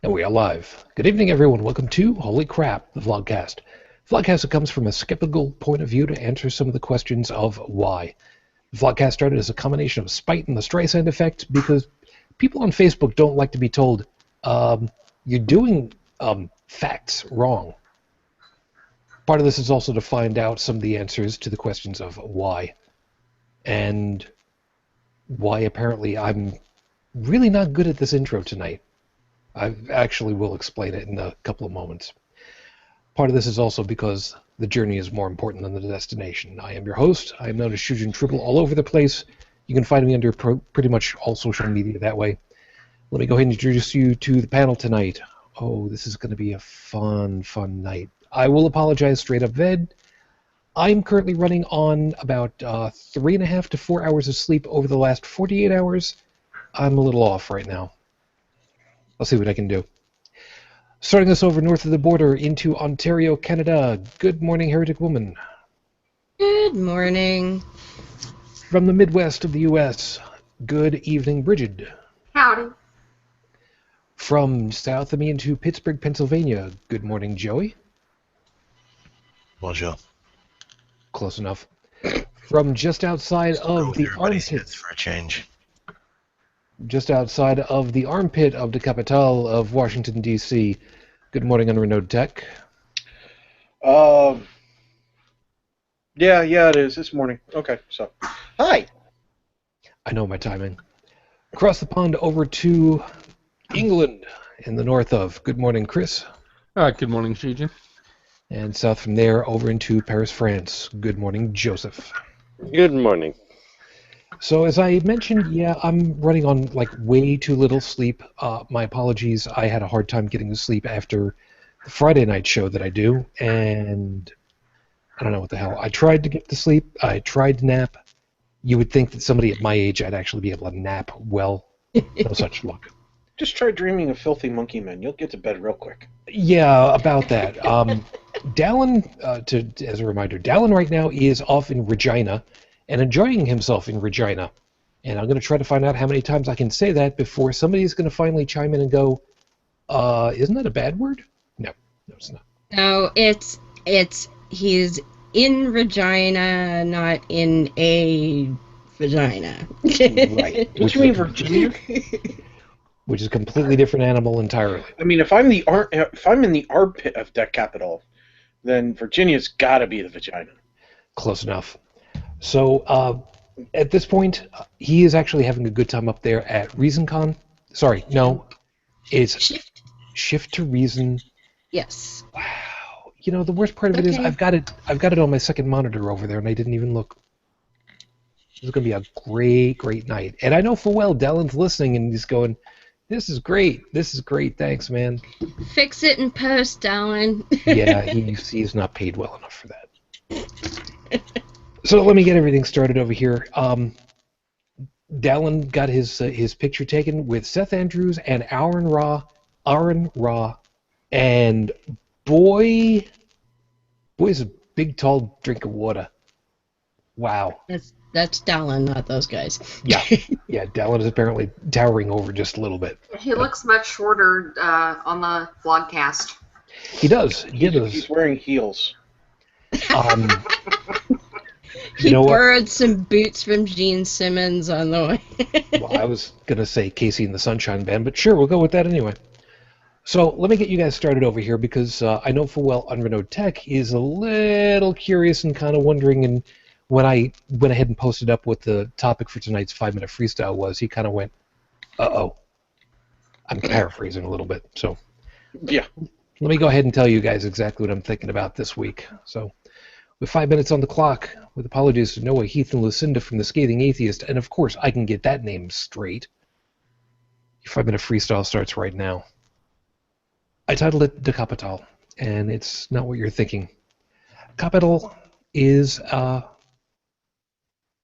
And we are live. Good evening, everyone. Welcome to Holy Crap, the Vlogcast. Vlogcast that comes from a skeptical point of view to answer some of the questions of why. The Vlogcast started as a combination of spite and the Streisand effect because people on Facebook don't like to be told, you're doing facts wrong. Part of this is also to find out some of the answers to the questions of why. And why apparently I'm really not good at this intro tonight. I actually will explain it in a couple of moments. Part of this is also because the journey is more important than the destination. I am your host. I am known as Shujin Triple all over the place. You can find me under pretty much all social media that way. Let me go ahead and introduce you to the panel tonight. Oh, this is going to be a fun night. I will apologize straight up, Ved. I'm currently running on about 3.5 to 4 hours of sleep over the last 48 hours. I'm a little off right now. I'll see what I can do. Starting us over north of the border into Ontario, Canada. Good morning, Heretic Woman. Good morning. From the Midwest of the U.S., good evening, Brigid. Howdy. From south of me into Pittsburgh, Pennsylvania. Good morning, Joey. Bonjour. Close enough. From just outside of the armpit. For a change. Just outside of the armpit of the capital of Washington, D.C. Good morning, Unrenewed Tech. Yeah, it is. This morning. Okay, so. Hi! I know my timing. Across the pond over to England in the north of. Good morning, Chris. Good morning, Shujin. And south from there over into Paris, France. Good morning, Joseph. Good morning. So as I mentioned, yeah, I'm running on like way too little sleep. My apologies. I had a hard time getting to sleep after the Friday night show that I do, and I don't know what the hell. I tried to get to sleep. I tried to nap. You would think that somebody at my age I'd actually be able to nap well. No such luck. Just try dreaming of filthy monkey men. You'll get to bed real quick. Yeah, about that. Dalan, as a reminder, Dalan right now is off in Regina and enjoying himself in Regina. And I'm going to try to find out how many times I can say that before somebody's going to finally chime in and go, isn't that a bad word? No, it's not. No, it's he's in Regina, not in a vagina. Right. What you mean, Virginia? Which is a completely different animal entirely. I mean, if I'm in the armpit of that capital, then Virginia's got to be the vagina. Close enough. So at this point, he is actually having a good time up there at ReasonCon. Sorry, no, it's Shift to Reason. Yes. Wow. You know, the worst part of it is I've got it on my second monitor over there, and I didn't even look. This is going to be a great night. And I know full well Dalan's listening, and he's going, this is great. Thanks, man. Fix it in post, Dalan. Yeah, he's not paid well enough for that. So let me get everything started over here. Dalan got his picture taken with Seth Andrews and Aaron Ra, and boy's a big tall drink of water. Wow. That's Dalan, not those guys. Yeah, Dalan is apparently towering over just a little bit. He looks much shorter on the vlogcast. He does. He's wearing heels. He borrowed some boots from Gene Simmons on the way. Well, I was going to say Casey and the Sunshine Band, but sure, we'll go with that anyway. So let me get you guys started over here because I know full well Unrenewed Tech is a little curious and kind of wondering, and when I went ahead and posted up what the topic for tonight's 5-minute freestyle was, he kind of went, uh-oh. I'm paraphrasing a little bit, so. Yeah. Let me go ahead and tell you guys exactly what I'm thinking about this week. So, with 5 minutes on the clock, with apologies to Noah, Heath, and Lucinda from The Scathing Atheist, and of course I can get that name straight, your 5-minute freestyle starts right now. I titled it De Capital, and it's not what you're thinking. Capital is an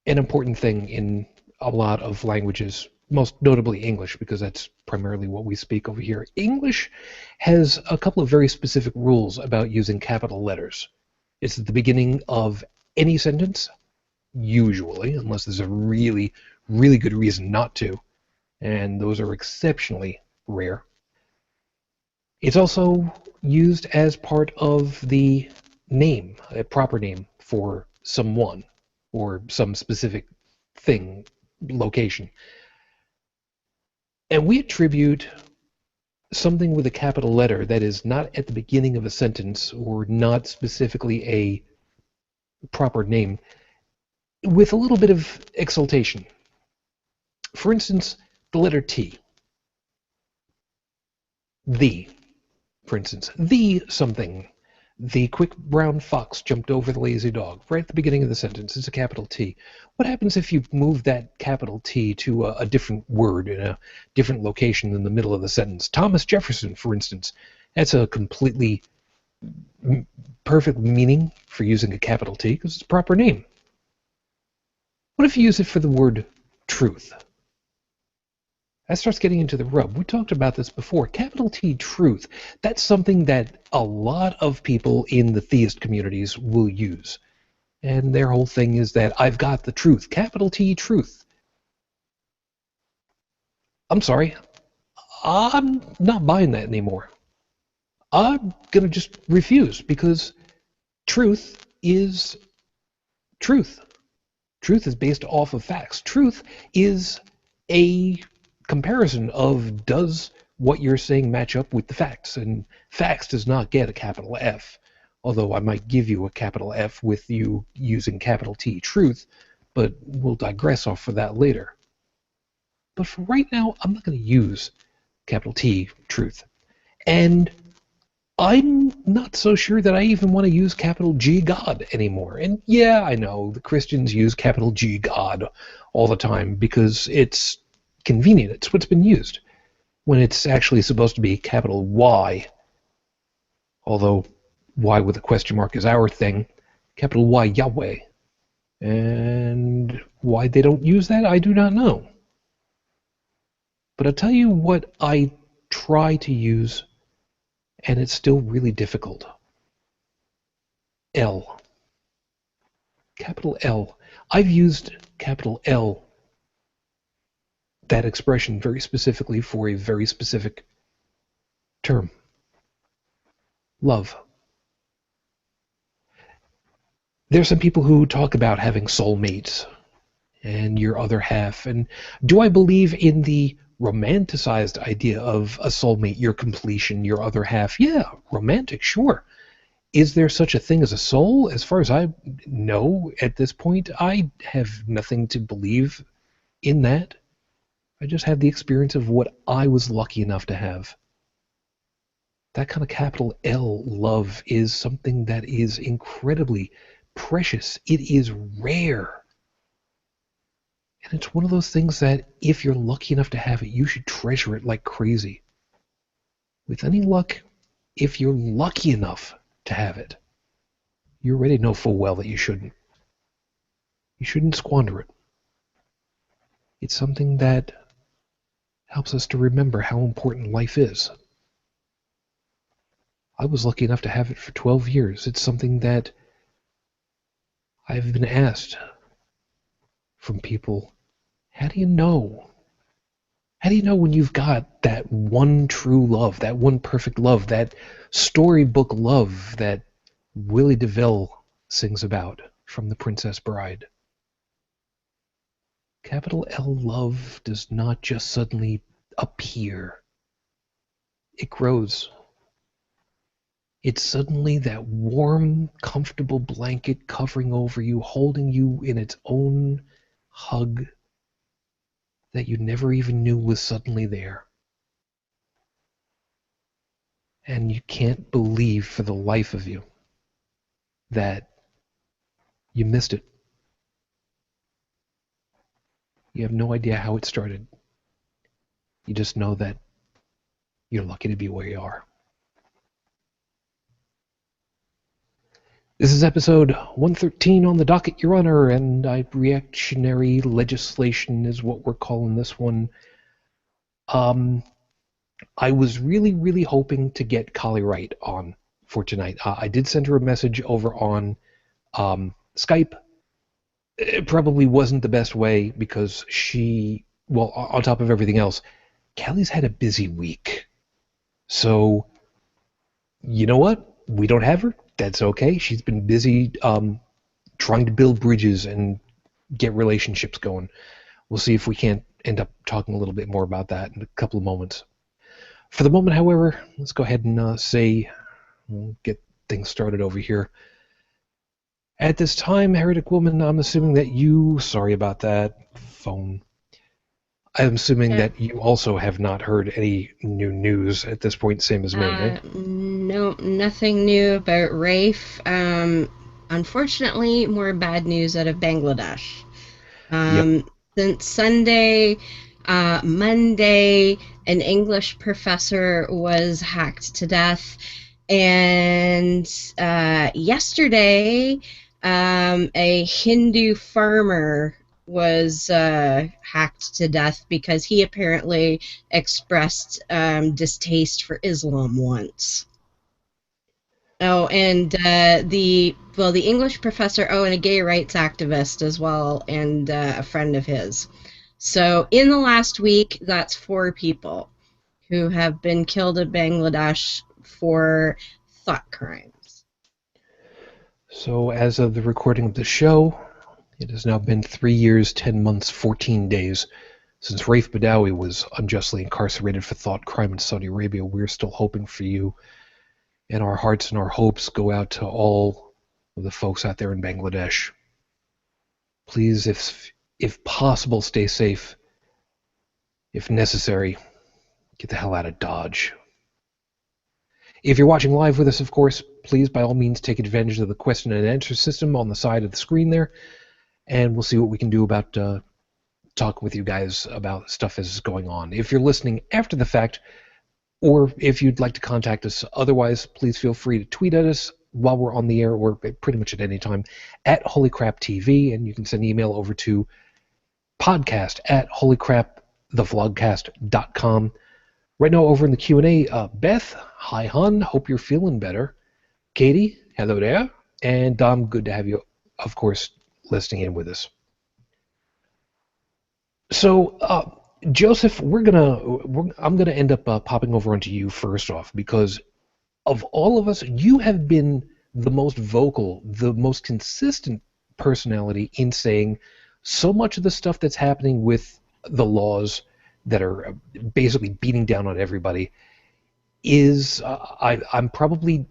important thing in a lot of languages, most notably English, because that's primarily what we speak over here. English has a couple of very specific rules about using capital letters. It's at the beginning of any sentence, usually, unless there's a really, really good reason not to, and those are exceptionally rare. It's also used as part of the name, a proper name for someone or some specific thing, location. And we attribute something with a capital letter that is not at the beginning of a sentence or not specifically a proper name with a little bit of exultation. For instance, the letter T. The, for instance. The something. The quick brown fox jumped over the lazy dog. Right at the beginning of the sentence, it's a capital T. What happens if you move that capital T to a different word in a different location in the middle of the sentence? Thomas Jefferson, for instance. That's a completely perfect meaning for using a capital T because it's a proper name. What if you use it for the word truth? That starts getting into the rub. We talked about this before. Capital T, truth. That's something that a lot of people in the theist communities will use. And their whole thing is that I've got the truth. Capital T, truth. I'm sorry. I'm not buying that anymore. I'm going to just refuse because truth is truth. Truth is based off of facts. Truth is a comparison of does what you're saying match up with the facts, and facts does not get a capital F, although I might give you a capital F with you using capital T, truth, but we'll digress off of that later. But for right now, I'm not going to use capital T, truth. And I'm not so sure that I even want to use capital G, God, anymore. And yeah, I know, the Christians use capital G, God, all the time because it's convenient. It's what's been used when it's actually supposed to be capital Y. Although Y with a question mark is our thing. Capital Y, Yahweh. And why they don't use that, I do not know. But I'll tell you what I try to use, and it's still really difficult. L. Capital L. I've used capital L, that expression, very specifically for a very specific term. Love. There's some people who talk about having soulmates and your other half. And do I believe in the romanticized idea of a soulmate, your completion, your other half? Yeah, romantic, sure. Is there such a thing as a soul? As far as I know at this point, I have nothing to believe in that. I just have the experience of what I was lucky enough to have. That kind of capital L love is something that is incredibly precious. It is rare. And it's one of those things that if you're lucky enough to have it, you should treasure it like crazy. With any luck, if you're lucky enough to have it, you already know full well that you shouldn't. You shouldn't squander it. It's something that helps us to remember how important life is. I was lucky enough to have it for 12 years. It's something that I've been asked from people, how do you know? How do you know when you've got that one true love, that one perfect love, that storybook love that Willie DeVille sings about from The Princess Bride? Capital L love does not just suddenly appear. It grows. It's suddenly that warm, comfortable blanket covering over you, holding you in its own hug that you never even knew was suddenly there. And you can't believe for the life of you that you missed it. You have no idea how it started. You just know that you're lucky to be where you are. This is episode 113 on the docket, Your Honor, and reactionary legislation is what we're calling this one. I was really, really hoping to get Kali Wright on for tonight. I did send her a message over on Skype. It probably wasn't the best way because she, well, on top of everything else, Callie's had a busy week. So you know what? We don't have her. That's okay. She's been busy trying to build bridges and get relationships going. We'll see if we can't end up talking a little bit more about that in a couple of moments. For the moment, however, let's go ahead and we'll get things started over here. At this time, Heretic Woman, I'm assuming that you... Sorry about that phone. I'm assuming that you also have not heard any new news at this point, same as me, right? No, nothing new about Rafe. Unfortunately, more bad news out of Bangladesh. Yep. Since Sunday, Monday, an English professor was hacked to death, and yesterday, a Hindu farmer was hacked to death because he apparently expressed distaste for Islam once. Oh, and the English professor, and a gay rights activist as well, and a friend of his. So in the last week, that's 4 people who have been killed in Bangladesh for thought crimes. So as of the recording of the show, it has now been 3 years, 10 months, 14 days since Raif Badawi was unjustly incarcerated for thought crime in Saudi Arabia. We're still hoping for you. And our hearts and our hopes go out to all of the folks out there in Bangladesh. Please, if possible, stay safe. If necessary, get the hell out of Dodge. If you're watching live with us, of course, please, by all means, take advantage of the question and answer system on the side of the screen there, and we'll see what we can do about talking with you guys about stuff as is going on. If you're listening after the fact, or if you'd like to contact us otherwise, please feel free to tweet at us while we're on the air, or pretty much at any time, at HolyCrapTV, and you can send an email over to podcast@holycrapthevlogcast.com. Right now, over in the Q&A, Beth, hi, hon, hope you're feeling better. Katie, hello there. And Dom, good to have you, of course, listening in with us. So, Joseph, I'm gonna end up popping over onto you first off, because of all of us, you have been the most vocal, the most consistent personality in saying so much of the stuff that's happening with the laws that are basically beating down on everybody is I'm probably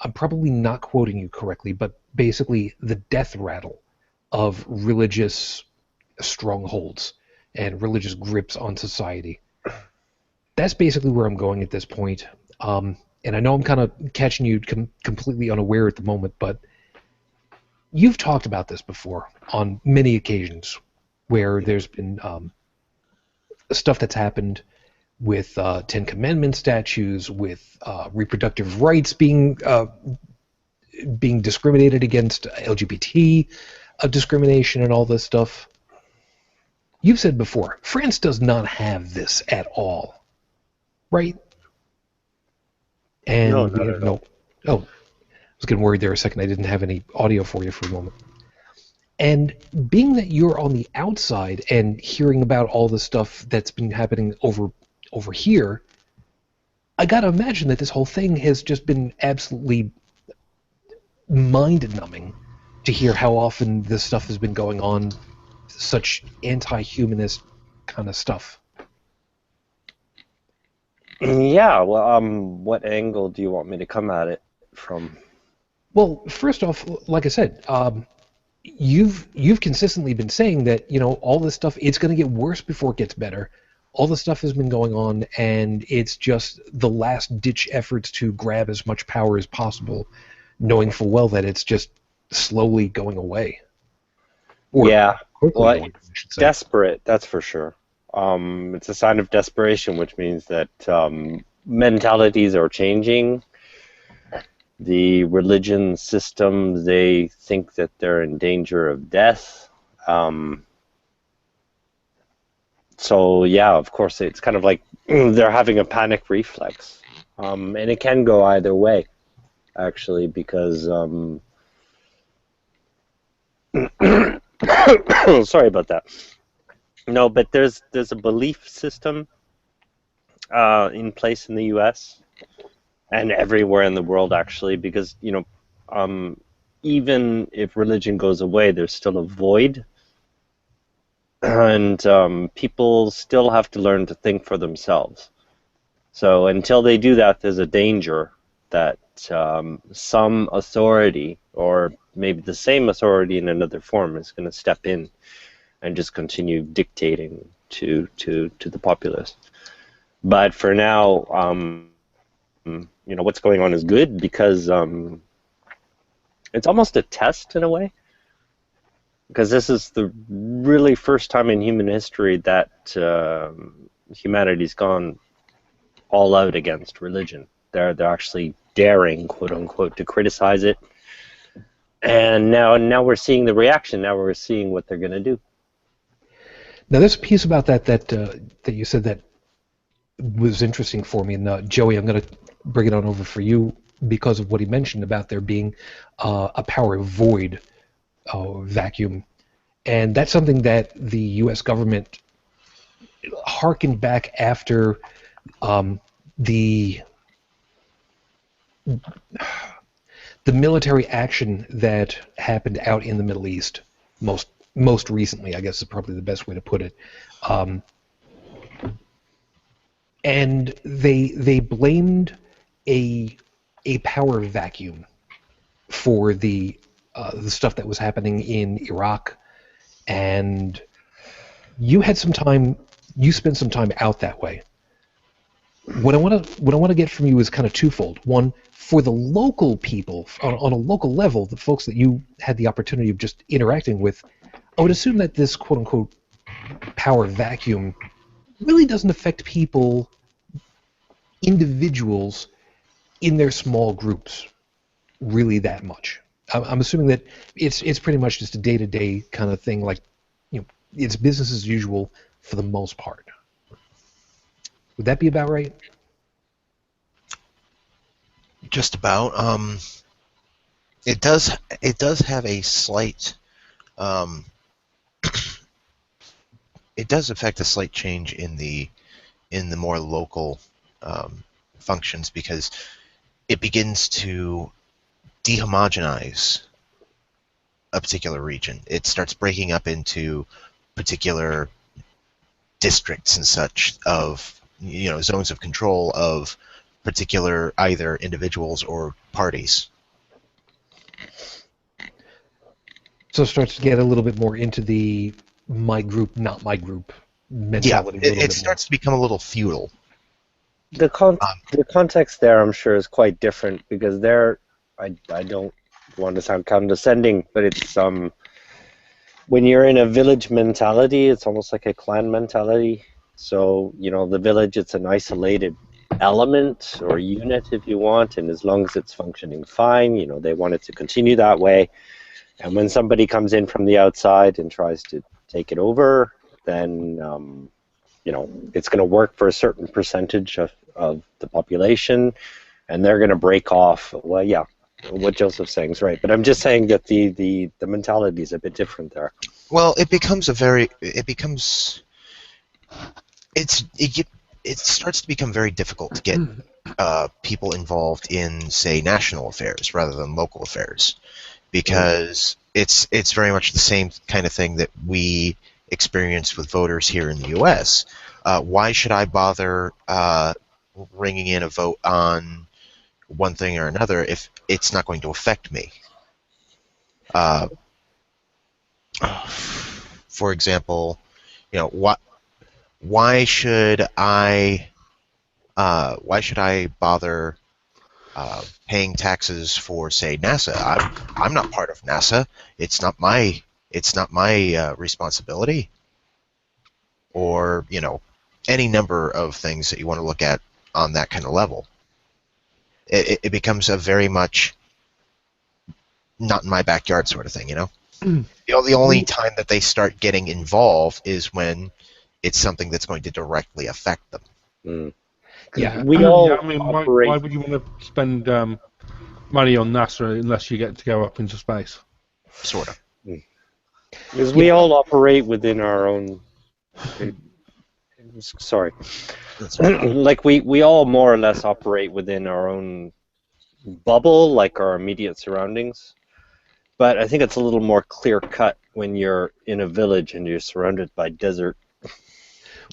not quoting you correctly, but basically the death rattle of religious strongholds and religious grips on society. That's basically where I'm going at this point. And I know I'm kind of catching you completely unaware at the moment, but you've talked about this before on many occasions where there's been stuff that's happened with Ten Commandment statues, with reproductive rights being discriminated against, LGBT discrimination and all this stuff. You've said before, France does not have this at all, right? And no, we not have at no. all. Oh, I was getting worried there a second. I didn't have any audio for you for a moment. And being that you're on the outside and hearing about all the stuff that's been happening over here, I gotta imagine that this whole thing has just been absolutely mind-numbing to hear how often this stuff has been going on. Such anti-humanist kind of stuff. Yeah, well, what angle do you want me to come at it from? Well, first off, like I said, you've consistently been saying that, all this stuff, it's going to get worse before it gets better. All the stuff has been going on, and it's just the last-ditch efforts to grab as much power as possible, knowing full well that it's just slowly going away. Yeah, well, going, it's desperate, that's for sure. It's a sign of desperation, which means that mentalities are changing. The religion system, they think that they're in danger of death. So yeah, of course, it's kind of like they're having a panic reflex. And it can go either way, actually, because sorry about that. No, but there's a belief system in place in the U.S. and everywhere in the world, actually, because, even if religion goes away, there's still a void, and people still have to learn to think for themselves. So until they do that, there's a danger that some authority, or maybe the same authority in another form, is going to step in and just continue dictating to the populace. But for now, what's going on is good, because it's almost a test in a way. Because this is the really first time in human history that humanity's gone all out against religion. They're actually daring, quote unquote, to criticize it. And now we're seeing the reaction. Now we're seeing what they're going to do. Now, there's a piece about that you said that was interesting for me. And Joey, I'm going to bring it on over for you because of what he mentioned about there being a power void vacuum. And that's something that the U.S. government harkened back after the military action that happened out in the Middle East most recently, I guess is probably the best way to put it. And they blamed a power vacuum for the stuff that was happening in Iraq, and you spent some time out that way. What I want to get from you is kind of twofold. One, for the local people on a local level, the folks that you had the opportunity of just interacting with, I would assume that this quote unquote power vacuum really doesn't affect people, individuals in their small groups, really that much. I'm assuming that it's pretty much just a day-to-day kind of thing, like, it's business as usual for the most part. Would that be about right? Just about. It does have a slight. It does affect a slight change in the more local functions, because it begins to dehomogenize a particular region. It starts breaking up into particular districts and such of, zones of control of particular either individuals or parties. So it starts to get a little bit more into the my group, not my group mentality. Yeah, it starts to become a little feudal. The context there, I'm sure, is quite different, because I don't want to sound condescending, but it's when you're in a village mentality, it's almost like a clan mentality. So, the village, it's an isolated element or unit, if you want, and as long as it's functioning fine, they want it to continue that way. And when somebody comes in from the outside and tries to take it over, then it's going to work for a certain percentage of the population, and they're going to break off. Well, yeah, what Joseph's saying is right, but I'm just saying that the mentality is a bit different there. Well, it starts to become very difficult to get people involved in, say, national affairs rather than local affairs, because it's very much the same kind of thing that we experienced with voters here in the U.S. Why should I bother ringing in a vote on one thing or another if it's not going to affect me? For example, why should I bother paying taxes for, say, NASA? I'm not part of NASA. It's not my responsibility. Or any number of things that you want to look at on that kind of level. It becomes a very much not in my backyard sort of thing, The only time that they start getting involved is when it's something that's going to directly affect them. Mm. Yeah, why would you want to spend money on NASA unless you get to go up into space? Sort of. Because we all operate within our own... Sorry. like we all more or less operate within our own bubble, like our immediate surroundings. But I think it's a little more clear cut when you're in a village and you're surrounded by desert.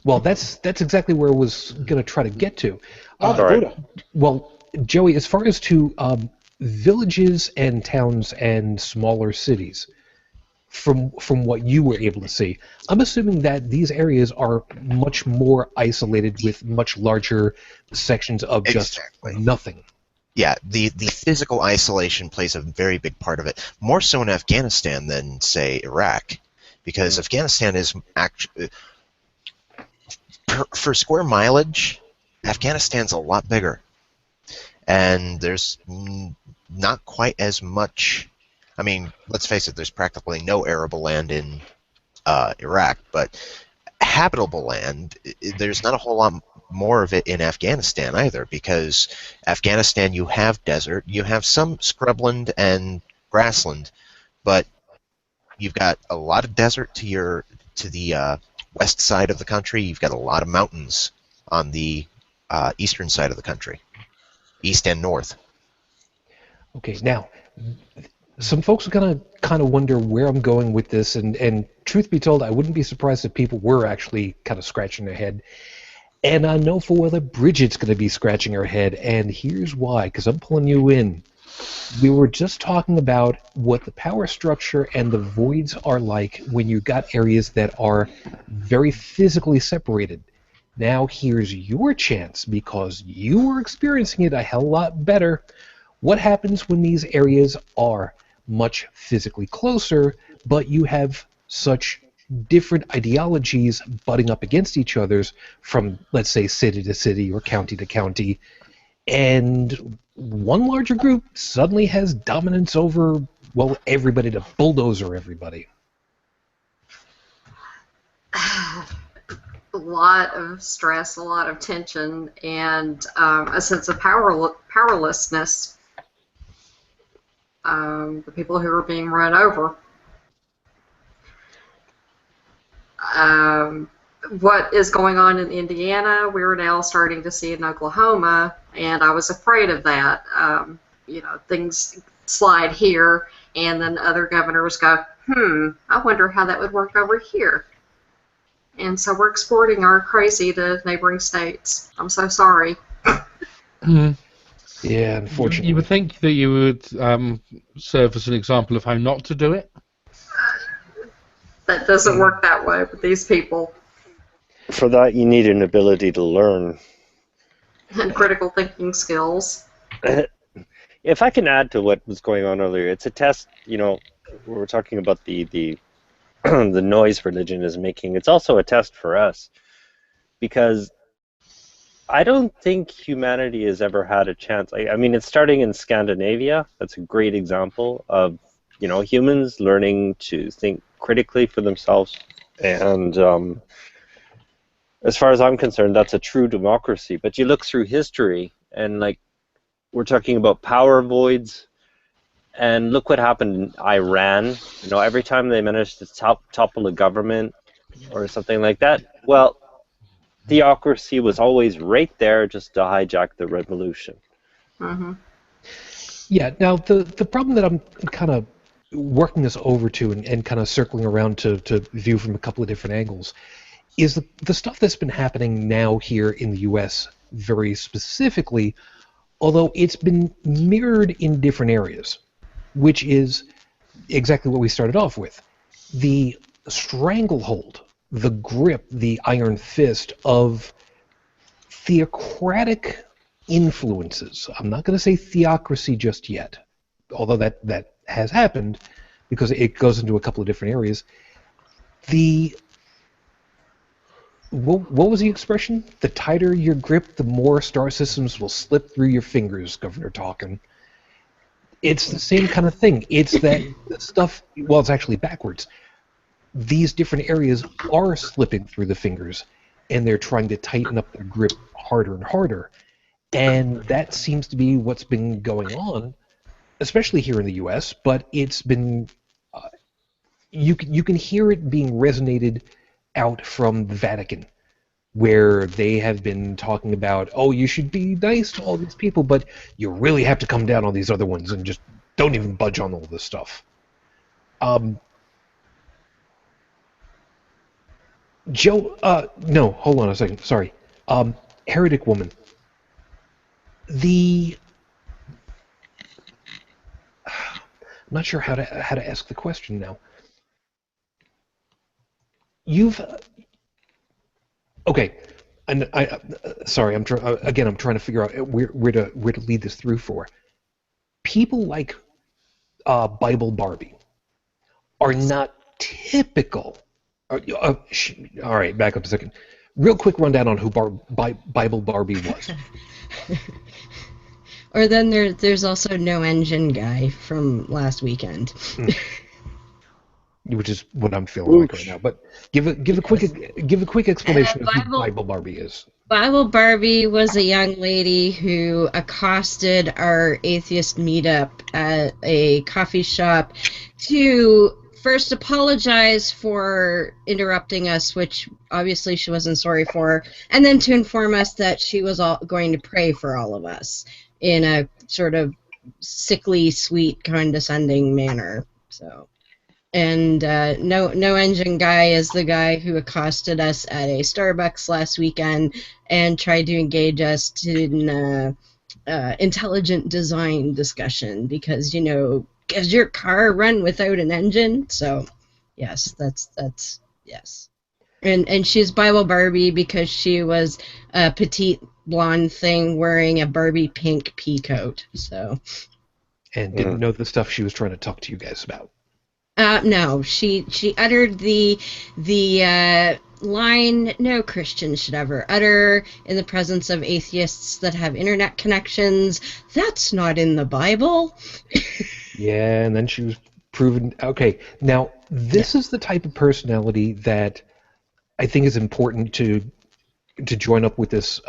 Well, that's exactly where I was going to try to get to. Sorry. Well, Joey, as far as to villages and towns and smaller cities, from what you were able to see, I'm assuming that these areas are much more isolated with much larger sections of just nothing. Yeah, the physical isolation plays a very big part of it, more so in Afghanistan than, say, Iraq, because Afghanistan is actually, for square mileage, Afghanistan's a lot bigger, and there's not quite as much. I mean, let's face it, there's practically no arable land in Iraq, but habitable land, there's not a whole lot more of it in Afghanistan either, because Afghanistan, you have desert, you have some scrubland and grassland, but you've got a lot of desert to the west side of the country. You've got a lot of mountains on the eastern side of the country, east and north. Okay, now, some folks are going to kind of wonder where I'm going with this, and truth be told, I wouldn't be surprised if people were actually kind of scratching their head. And I know for whether Brigid's going to be scratching her head, and here's why, because I'm pulling you in. We were just talking about what the power structure and the voids are like when you got areas that are very physically separated. Now here's your chance, because you are experiencing it a hell of a lot better. What happens when these areas are much physically closer, but you have such different ideologies butting up against each other's from, let's say, city to city or county to county, and one larger group suddenly has dominance over, well, everybody to bulldozer everybody? A lot of stress, a lot of tension, and a sense of powerlessness. The people who are being run over. What is going on in Indiana, we're now starting to see in Oklahoma, and I was afraid of that. Things slide here, and then other governors go, I wonder how that would work over here. And so we're exporting our crazy to neighboring states. I'm so sorry. Yeah, unfortunately. You would think that you would serve as an example of how not to do it. That doesn't work that way with these people. For that, you need an ability to learn. And critical thinking skills. If I can add to what was going on earlier, it's a test, we were talking about the the noise religion is making. It's also a test for us, because I don't think humanity has ever had a chance. I mean, it's starting in Scandinavia. That's a great example of, humans learning to think critically for themselves. And as far as I'm concerned, that's a true democracy. But you look through history, and we're talking about power voids, and look what happened in Iran. Every time they managed to topple a government or something like that, well, theocracy was always right there just to hijack the revolution. Mm-hmm. Yeah, now the problem that I'm kind of working this over to and kind of circling around to view from a couple of different angles is the stuff that's been happening now here in the U.S. very specifically, although it's been mirrored in different areas, which is exactly what we started off with. The stranglehold, the grip, the iron fist of theocratic influences. I'm not going to say theocracy just yet, although that has happened because it goes into a couple of different areas. What was the expression? The tighter your grip, the more star systems will slip through your fingers, Governor Talkin. It's the same kind of thing. It's that stuff, well, it's actually backwards. These different areas are slipping through the fingers, and they're trying to tighten up their grip harder and harder. And that seems to be what's been going on, especially here in the U.S., but it's been... you can hear it being resonated out from the Vatican, where they have been talking about, oh, you should be nice to all these people, but you really have to come down on these other ones and just don't even budge on all this stuff. Joe, no, hold on a second. Sorry. Heretic Woman. I'm not sure how to ask the question now. Okay, and sorry, I'm trying to figure out where to lead this through for. People like Bible Barbie are not typical. All right, back up a second. Real quick rundown on who Bible Barbie was. Or then there's also No Engine Guy from last weekend. Which is what I'm feeling like right now. But give a quick explanation of who Bible Barbie is. Bible Barbie was a young lady who accosted our atheist meetup at a coffee shop to first apologize for interrupting us, which obviously she wasn't sorry for, and then to inform us that she was going to pray for all of us in a sort of sickly, sweet, condescending manner. So. And No Engine Guy is the guy who accosted us at a Starbucks last weekend and tried to engage us in intelligent design discussion because, does your car run without an engine? So, yes, that's yes. And she's Bible Barbie because she was a petite blonde thing wearing a Barbie pink pea coat. So. And didn't know the stuff she was trying to talk to you guys about. No, she uttered the line no Christian should ever utter in the presence of atheists that have internet connections. That's not in the Bible. Yeah, and then she was proven. Okay, now this is the type of personality that I think is important to join up with this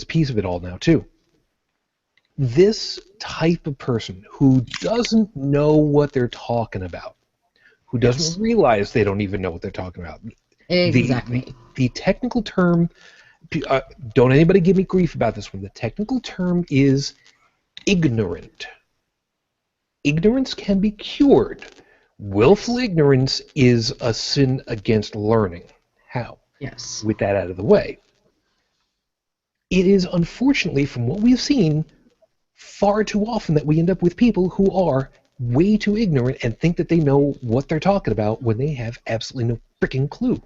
piece of it all now too. This type of person who doesn't know what they're talking about. Who doesn't realize they don't even know what they're talking about. Exactly. The technical term, don't anybody give me grief about this one, the technical term is ignorant. Ignorance can be cured. Willful ignorance is a sin against learning. How? Yes. With that out of the way. It is unfortunately, from what we've seen, far too often that we end up with people who are way too ignorant and think that they know what they're talking about when they have absolutely no freaking clue.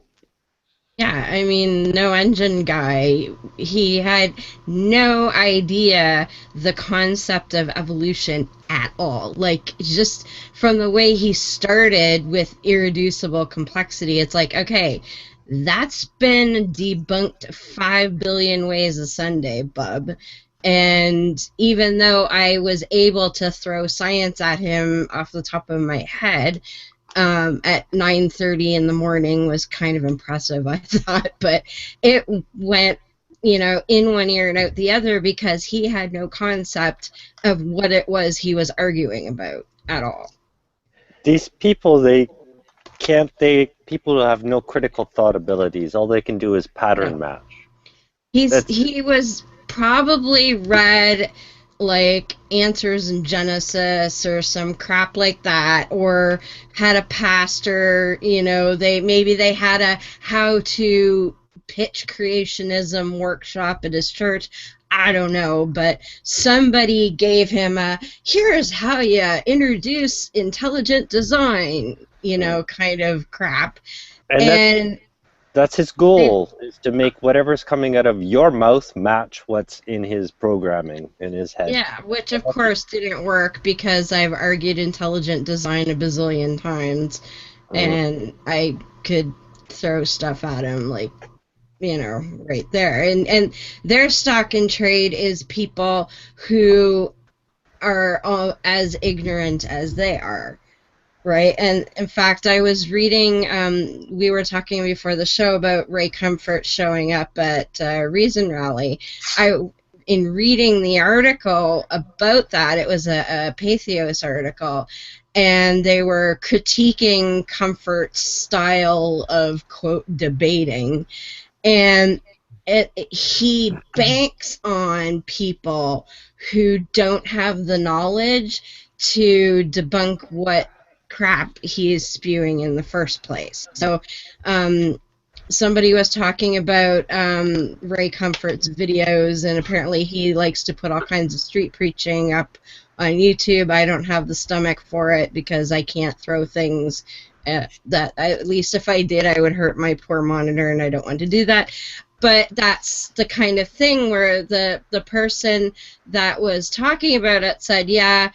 Yeah, I mean, No Engine Guy, he had no idea the concept of evolution at all. Like, just from the way he started with irreducible complexity, it's like, okay, that's been debunked 5 billion ways a Sunday, bub. And even though I was able to throw science at him off the top of my head at 9:30 in the morning was kind of impressive, I thought. But it went, in one ear and out the other because he had no concept of what it was he was arguing about at all. These people, people have no critical thought abilities. All they can do is pattern match. He was probably read like Answers in Genesis or some crap like that, or had a pastor, they had a how to pitch creationism workshop at his church. I don't know, but somebody gave him here's how you introduce intelligent design, kind of crap. And that's his goal, is to make whatever's coming out of your mouth match what's in his programming, in his head. Yeah, which of course didn't work because I've argued intelligent design a bazillion times, and I could throw stuff at him like, right there. And their stock in trade is people who are all as ignorant as they are. Right, and in fact, I was reading, we were talking before the show about Ray Comfort showing up at Reason Rally. In reading the article about that, it was a Pathos article, and they were critiquing Comfort's style of, quote, debating, and he banks on people who don't have the knowledge to debunk what crap he is spewing in the first place. So somebody was talking about Ray Comfort's videos, and apparently he likes to put all kinds of street preaching up on YouTube. I don't have the stomach for it because I can't throw things that at least if I did, I would hurt my poor monitor, and I don't want to do that. But that's the kind of thing where the person that was talking about it said, yeah,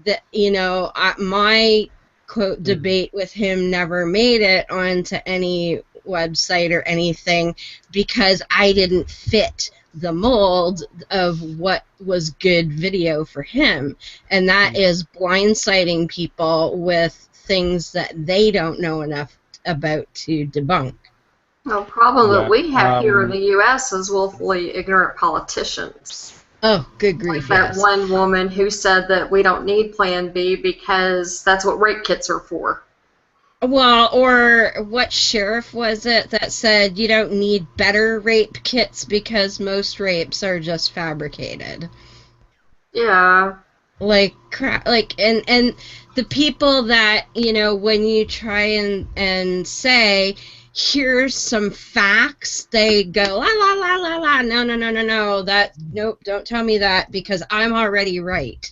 that, you know, my quote debate with him never made it onto any website or anything because I didn't fit the mold of what was good video for him, and that is blindsiding people with things that they don't know enough about to debunk. The problem that we have here in the U.S. is willfully ignorant politicians. Oh, good grief, like yes. that one woman who said that we don't need Plan B because that's what rape kits are for. Well, or what sheriff was it that said you don't need better rape kits because most rapes are just fabricated? Yeah. Like crap, like and the people that, you know, when you try and say here's some facts, they go la la la la la, no, that nope, don't tell me that because I'm already right.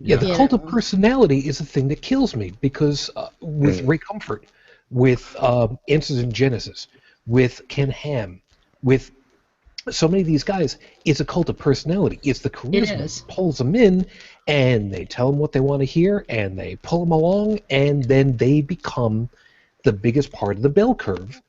Yeah, the cult of personality is the thing that kills me because with Ray Comfort, with Answers in Genesis, with Ken Ham, with so many of these guys, it's a cult of personality. It's the charisma that pulls them in, and they tell them what they want to hear, and they pull them along, and then they become the biggest part of the bell curve,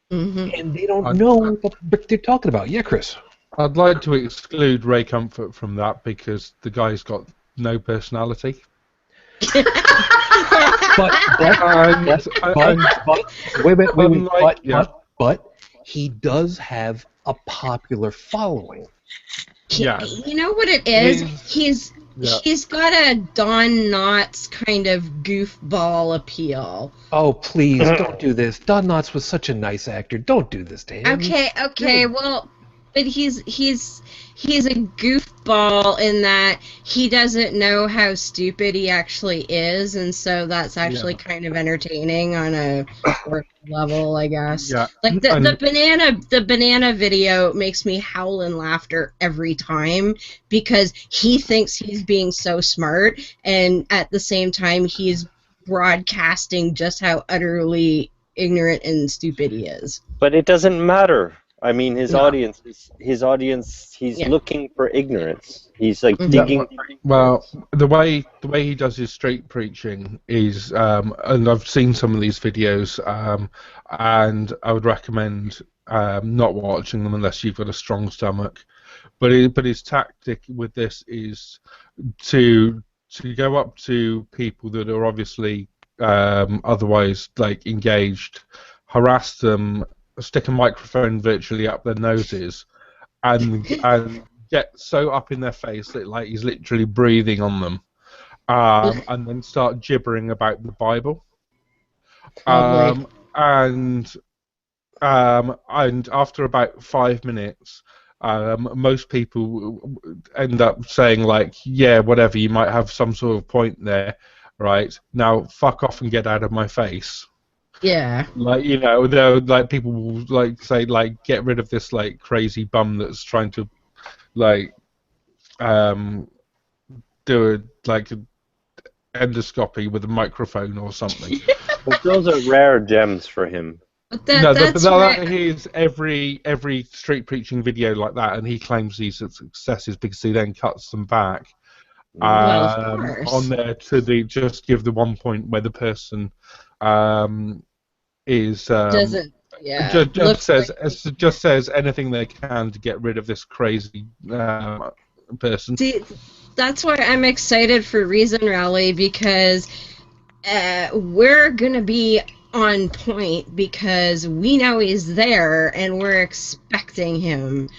and they don't know what they're talking about. Yeah, Chris? I'd like to exclude Ray Comfort from that because the guy's got no personality. but he does have a popular following. Yeah. You know what it is? He's got a Don Knotts kind of goofball appeal. Oh, please, don't do this. Don Knotts was such a nice actor. Don't do this to him. Okay, well, but he's a goofball in that he doesn't know how stupid he actually is, and so that's actually kind of entertaining on a level, I guess. Yeah. Like the banana video makes me howl in laughter every time because he thinks he's being so smart, and at the same time he's broadcasting just how utterly ignorant and stupid he is. But it doesn't matter. I mean, his audience, he's looking for ignorance. He's like digging for ignorance. Well, the way he does his street preaching is, and I've seen some of these videos, and I would recommend not watching them unless you've got a strong stomach. But his tactic with this is to go up to people that are obviously otherwise like engaged, harass them, stick a microphone virtually up their noses, and get so up in their face that like he's literally breathing on them, and then start gibbering about the Bible. And after about 5 minutes, most people end up saying like, yeah, whatever, you might have some sort of point there, right? Now fuck off and get out of my face. Yeah. Like, you know, like people will like say like, get rid of this like crazy bum that's trying to like do a like endoscopy with a microphone or something. But those are rare gems for him. That is every street preaching video like that, and he claims these are successes because he then cuts them back on there to just give the one point where the person is just says anything they can to get rid of this crazy person. See, that's why I'm excited for Reason Rally, because we're gonna be on point because we know he's there and we're expecting him.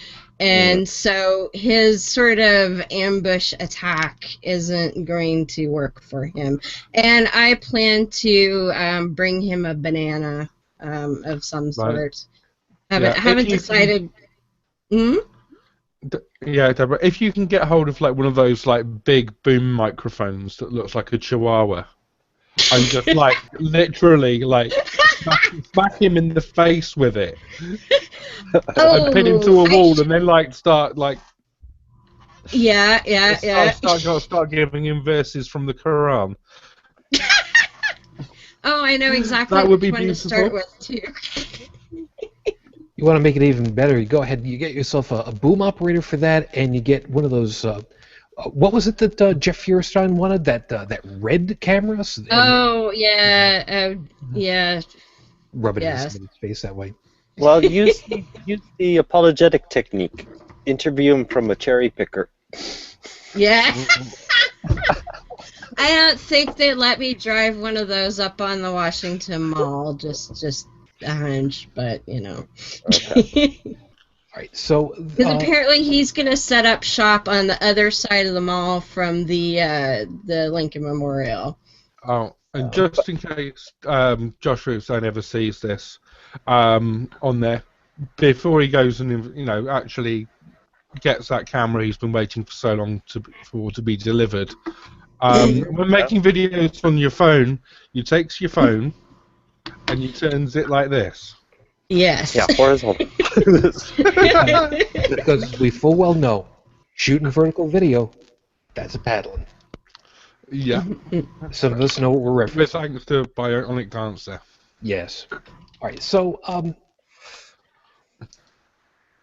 And so his sort of ambush attack isn't going to work for him. And I plan to bring him a banana of some sort. Haven't decided Hmm? Yeah, Deborah, if you can get hold of like one of those like big boom microphones that looks like a chihuahua, and just like literally like smack him in the face with it, and pin him to Oh, a wall, and then like start like yeah. start giving him verses from the Quran. Oh, I know exactly That would which be one to start beautiful. with too. You want to make it even better, you go ahead and you get yourself a boom operator for that, and you get one of those, what was it that Jeff Feuerstein wanted? That red camera? Oh, yeah, yeah, Rub it in yes. somebody's face that way. Well, use the apologetic technique. Interview him from a cherry picker. Yeah. I don't think they'd let me drive one of those up on the Washington Mall. Just a hunch, but you know. Okay. All right, so Because apparently he's going to set up shop on the other side of the mall from the Lincoln Memorial. Oh, and just in case Josh Russo never sees this on there, before he goes and actually gets that camera he's been waiting for so long for to be delivered. When making videos on your phone, you takes your phone and you turns it like this. Yes. Yeah, horizontal. because we full well know, shooting vertical video, that's a paddling. Yeah. Some of us know what we're With referencing. thanks to Bionic Dancer. Yes. All right, so I'm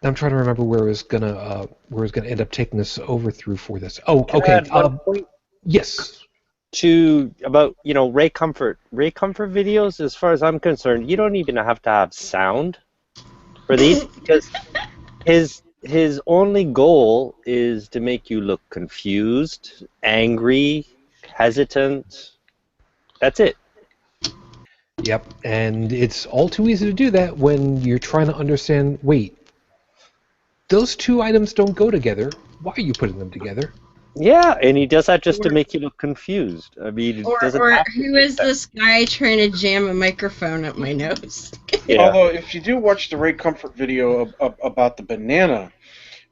trying to remember where I was gonna end up taking this over through for this. Oh, Can I okay. add one point Yes. about Ray Comfort videos? As far as I'm concerned, you don't even have to have sound for these because his only goal is to make you look confused, angry, hesitant. That's it. Yep. And it's all too easy to do that when you're trying to understand. Wait, those two items don't go together. Why are you putting them together? Yeah, and he does that just to make you look confused. I mean, it doesn't Or have to who be is this guy trying to jam a microphone up my nose? Yeah. Although, if you do watch the Ray Comfort video about the banana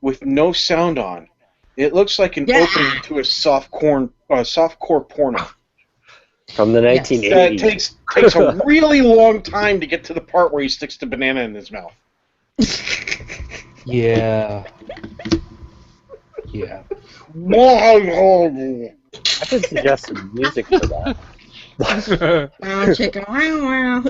with no sound on, it looks like an opening to a softcore porno. From the Yes. 1980s. That takes a really long time to get to the part where he sticks the banana in his mouth. Yeah. Yeah. I've been suggesting music for that. Wow, chicken, wow.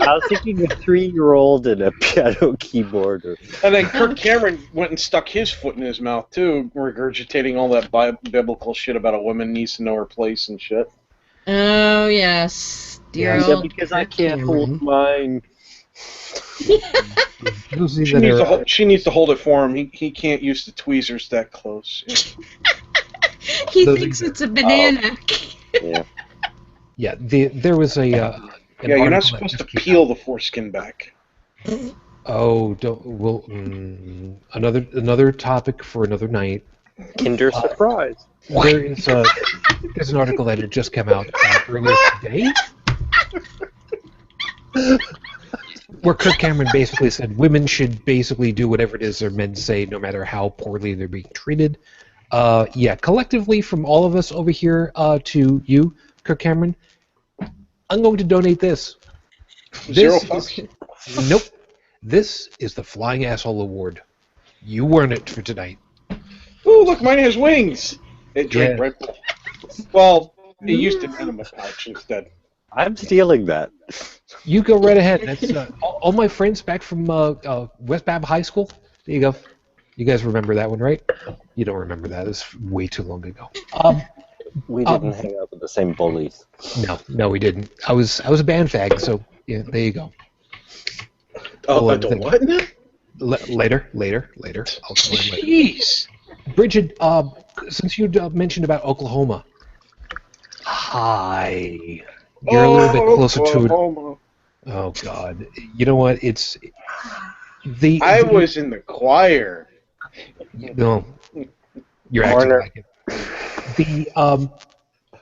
I was thinking a 3-year-old and a piano keyboard. And then Kirk Cameron went and stuck his foot in his mouth, too, regurgitating all that biblical shit about a woman needs to know her place and shit. Oh, yes. Dear Yeah, old because I Kirk can't Cameron. hold mine. She needs to hold it for him. He can't use the tweezers that close. He Those thinks exist. it's a banana. Yeah. Yeah. There was a. Yeah, you're not supposed to peel the foreskin back. Oh, don't. Well, another topic for another night. Kinder Surprise. There's an article that had just come out earlier today, where Kirk Cameron basically said women should basically do whatever it is their men say, no matter how poorly they're being treated. Yeah, collectively from all of us over here to you, Kirk Cameron, I'm going to donate this. Zero fucks? Nope. This is the Flying Asshole Award. You earn it for tonight. Ooh, look, mine has wings. It drank Yeah. Red Bull. Well, it used an enema pouch instead. I'm stealing that. You go right ahead. That's all my friends back from West Bab High School. There you go. You guys remember that one, right? You don't remember that. It's way too long ago. We didn't hang out with the same bullies. No, we didn't. I was a band fag, so yeah, there you go. Oh, Well, the what now? Later. I'll tell you later. Jeez. Brigid, since you mentioned about Oklahoma, hi. You're a little bit closer to it. Oh God, you know what? It's I was in the choir. No, you're acting Corner. like it.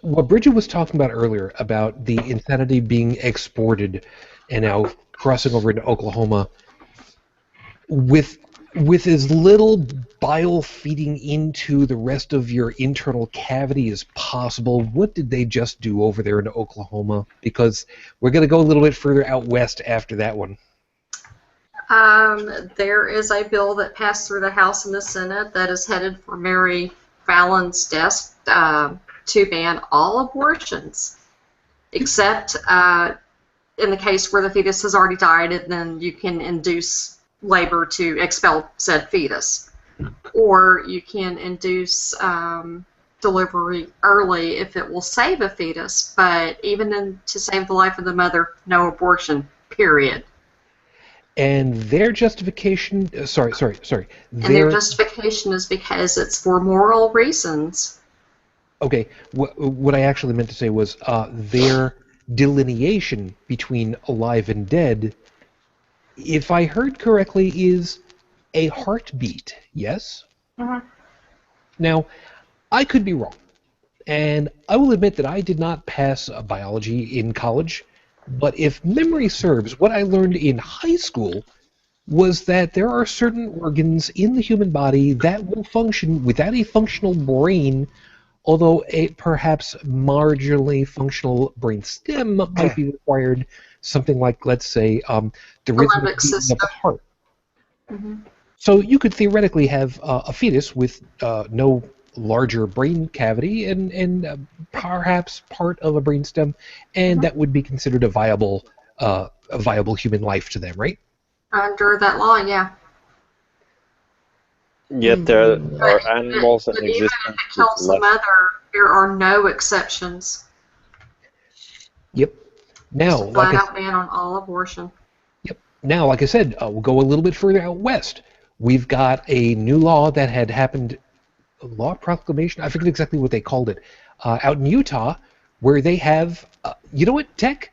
What Bridget was talking about earlier about the insanity being exported and now crossing over into Oklahoma, with as little bile feeding into the rest of your internal cavity as possible, what did they just do over there in Oklahoma? Because we're going to go a little bit further out west after that one. There is a bill that passed through the House and the Senate that is headed for Mary Fallon's desk to ban all abortions, except in the case where the fetus has already died, and then you can induce labor to expel said fetus. Or you can induce delivery early if it will save a fetus, but even to save the life of the mother, no abortion, period. And their justification, sorry. And their justification is because it's for moral reasons. Okay, what I actually meant to say was their delineation between alive and dead, if I heard correctly, is a heartbeat, yes? Uh-huh. Now, I could be wrong, and I will admit that I did not pass biology in college, but if memory serves, what I learned in high school was that there are certain organs in the human body that will function without a functional brain, although a perhaps marginally functional brain stem might be required, something like, let's say, the rhythmic beating of the heart. Mm-hmm. So you could theoretically have a fetus with no larger brain cavity and perhaps part of a brainstem, and that would be considered a viable human life to them, right? Under that law, yeah. Yet there are animals in but even existence. if it kills the mother, there are no exceptions. Yep. Now, It's a flat-out ban on all abortion. Yep. Now, like I said, we'll go a little bit further out west. We've got a new law that had happened, a law proclamation, I forget exactly what they called it, out in Utah, where they have, you know what, Tech?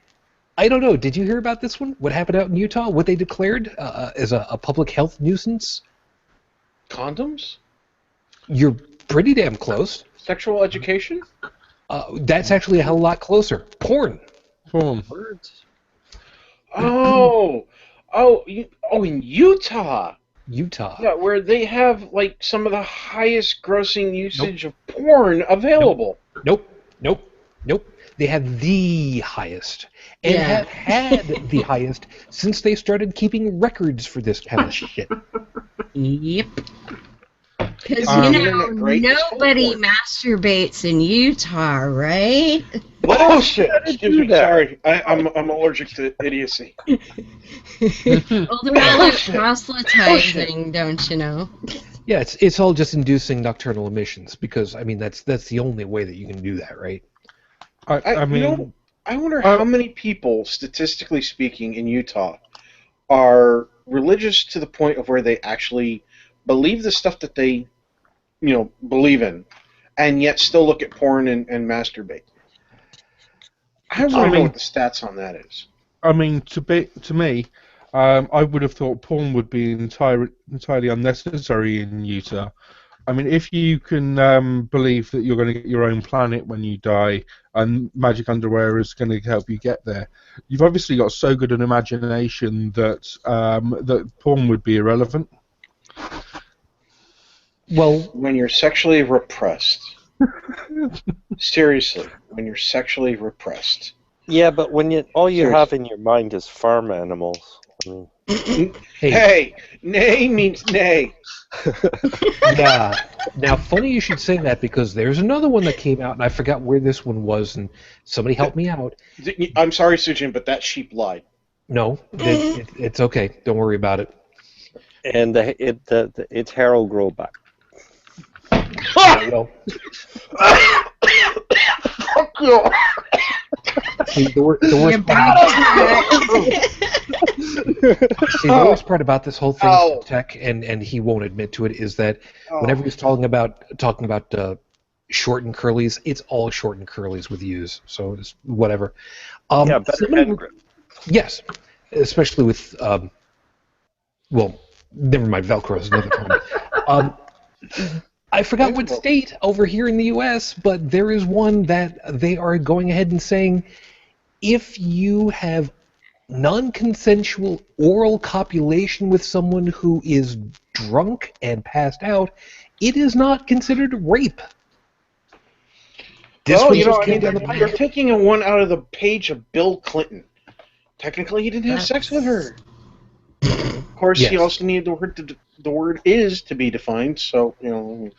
I don't know. Did you hear about this one? What happened out in Utah? What they declared as a public health nuisance? Condoms? You're pretty damn close. Sexual education? That's actually a hell of a lot closer. Porn. Words. Oh, in Utah. Utah. Yeah, where they have like some of the highest grossing usage of porn available. Nope. They have the highest, and have had the highest since they started keeping records for this kind of shit. Yep. Because, nobody porn. masturbates in Utah, right? Oh, shit. Excuse me. Sorry. I'm allergic to idiocy. Well, they're all like proselytizing, don't you know? Yeah, it's all just inducing nocturnal emissions, because, I mean, that's the only way that you can do that, right? I mean, I wonder how many people, statistically speaking, in Utah are religious to the point of where they actually believe the stuff that they, believe in, and yet still look at porn and masturbate. I want to know what the stats on that is. I mean, to me, I would have thought porn would be entirely unnecessary in Utah. I mean, if you can believe that you're going to get your own planet when you die, and magic underwear is going to help you get there, you've obviously got so good an imagination that that porn would be irrelevant. Well, when you're sexually repressed, seriously, when you're sexually repressed. Yeah, but when all you have in your mind is farm animals. I mean, hey, nay means nay. Yeah. Now, funny you should say that, because there's another one that came out, and I forgot where this one was, and somebody help me out. I'm sorry, Shujin, but that sheep lied. No, it's okay. Don't worry about it. And its hair will grow back. Well, see, the worst part about this whole thing, Tech, and he won't admit to it, is that whenever he's talking about short and curlies, it's all short and curlies with U's, so it's whatever. Yeah, better head grip. Yes, especially with well, never mind. Velcro is another term. I forgot what state over here in the U.S., but there is one that they are going ahead and saying, if you have non-consensual oral copulation with someone who is drunk and passed out, it is not considered rape. This Well, one you know, just I came mean, down the you're pike. taking a one out of the page of Bill Clinton. Technically, he didn't have sex with her. Of course, he Yes. also needed the word "is" to be defined. So, you know.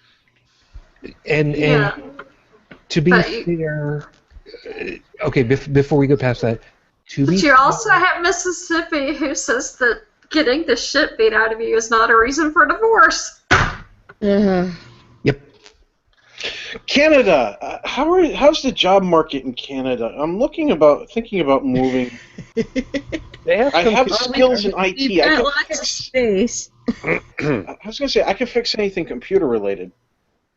And Yeah. to be But you- fair, okay, before we go past that, But you also have Mississippi who says that getting the shit beat out of you is not a reason for divorce. Uh-huh. Yep. Canada, how's the job market in Canada? I'm thinking about moving. They have I some have skills in IT. You've I got can lots of fix. space. I was gonna say I can fix anything computer related,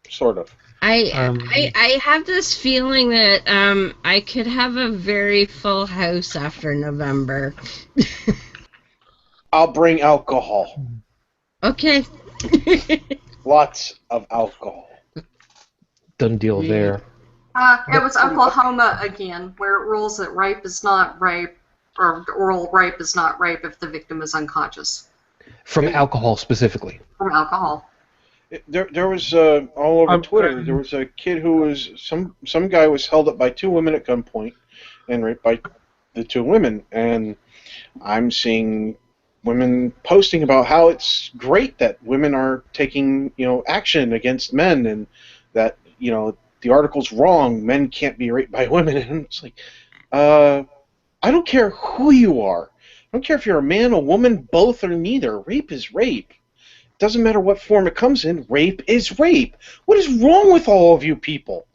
sort of. I have this feeling that I could have a very full house after November. I'll bring alcohol. Okay. Lots of alcohol. Done deal there. It was Oklahoma again, where it rules that rape is not rape, or oral rape is not rape if the victim is unconscious From alcohol specifically. from alcohol. There was all over Twitter. There was a kid who was some guy was held up by two women at gunpoint and raped by the two women, and I'm seeing women posting about how it's great that women are taking action against men, and that the article's wrong. Men can't be raped by women, and it's like, I don't care who you are. I don't care if you're a man, a woman, both, or neither. Rape is rape. Doesn't matter what form it comes in, rape is rape. What is wrong with all of you people?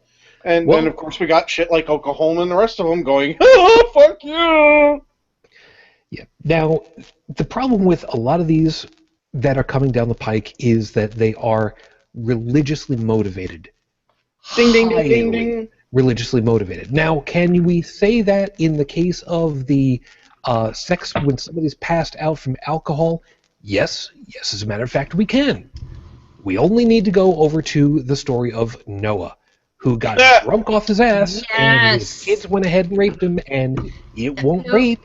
And then, of course, we got shit like Oklahoma and the rest of them going, oh, fuck you! Yeah. Now, the problem with a lot of these that are coming down the pike is that they are religiously motivated. Ding, ding, ding, ding, Highly ding. religiously motivated. Now, can we say that in the case of the sex when somebody's passed out from alcohol? Yes, as a matter of fact, we can. We only need to go over to the story of Noah, who got drunk off his ass, and his kids went ahead and raped him, and it won't rape.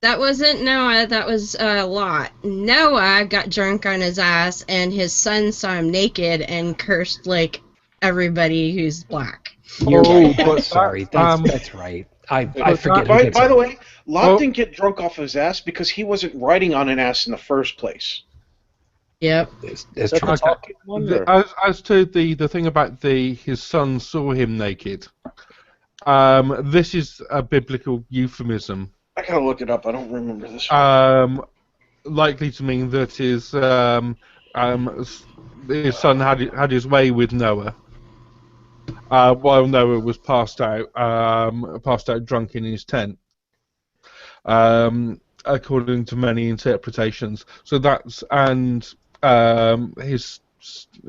That wasn't Noah, that was Lot. Noah got drunk on his ass, and his son saw him naked and cursed like everybody who's black. You're right. but Sorry, that's right. I forget. By the way, Lot didn't get drunk off his ass because he wasn't riding on an ass in the first place. Yep. That's true. As to the thing about his son saw him naked, this is a biblical euphemism. I gotta look it up. I don't remember this. Likely to mean that his son had his way with Noah, while Noah was passed out drunk in his tent. According to many interpretations. So his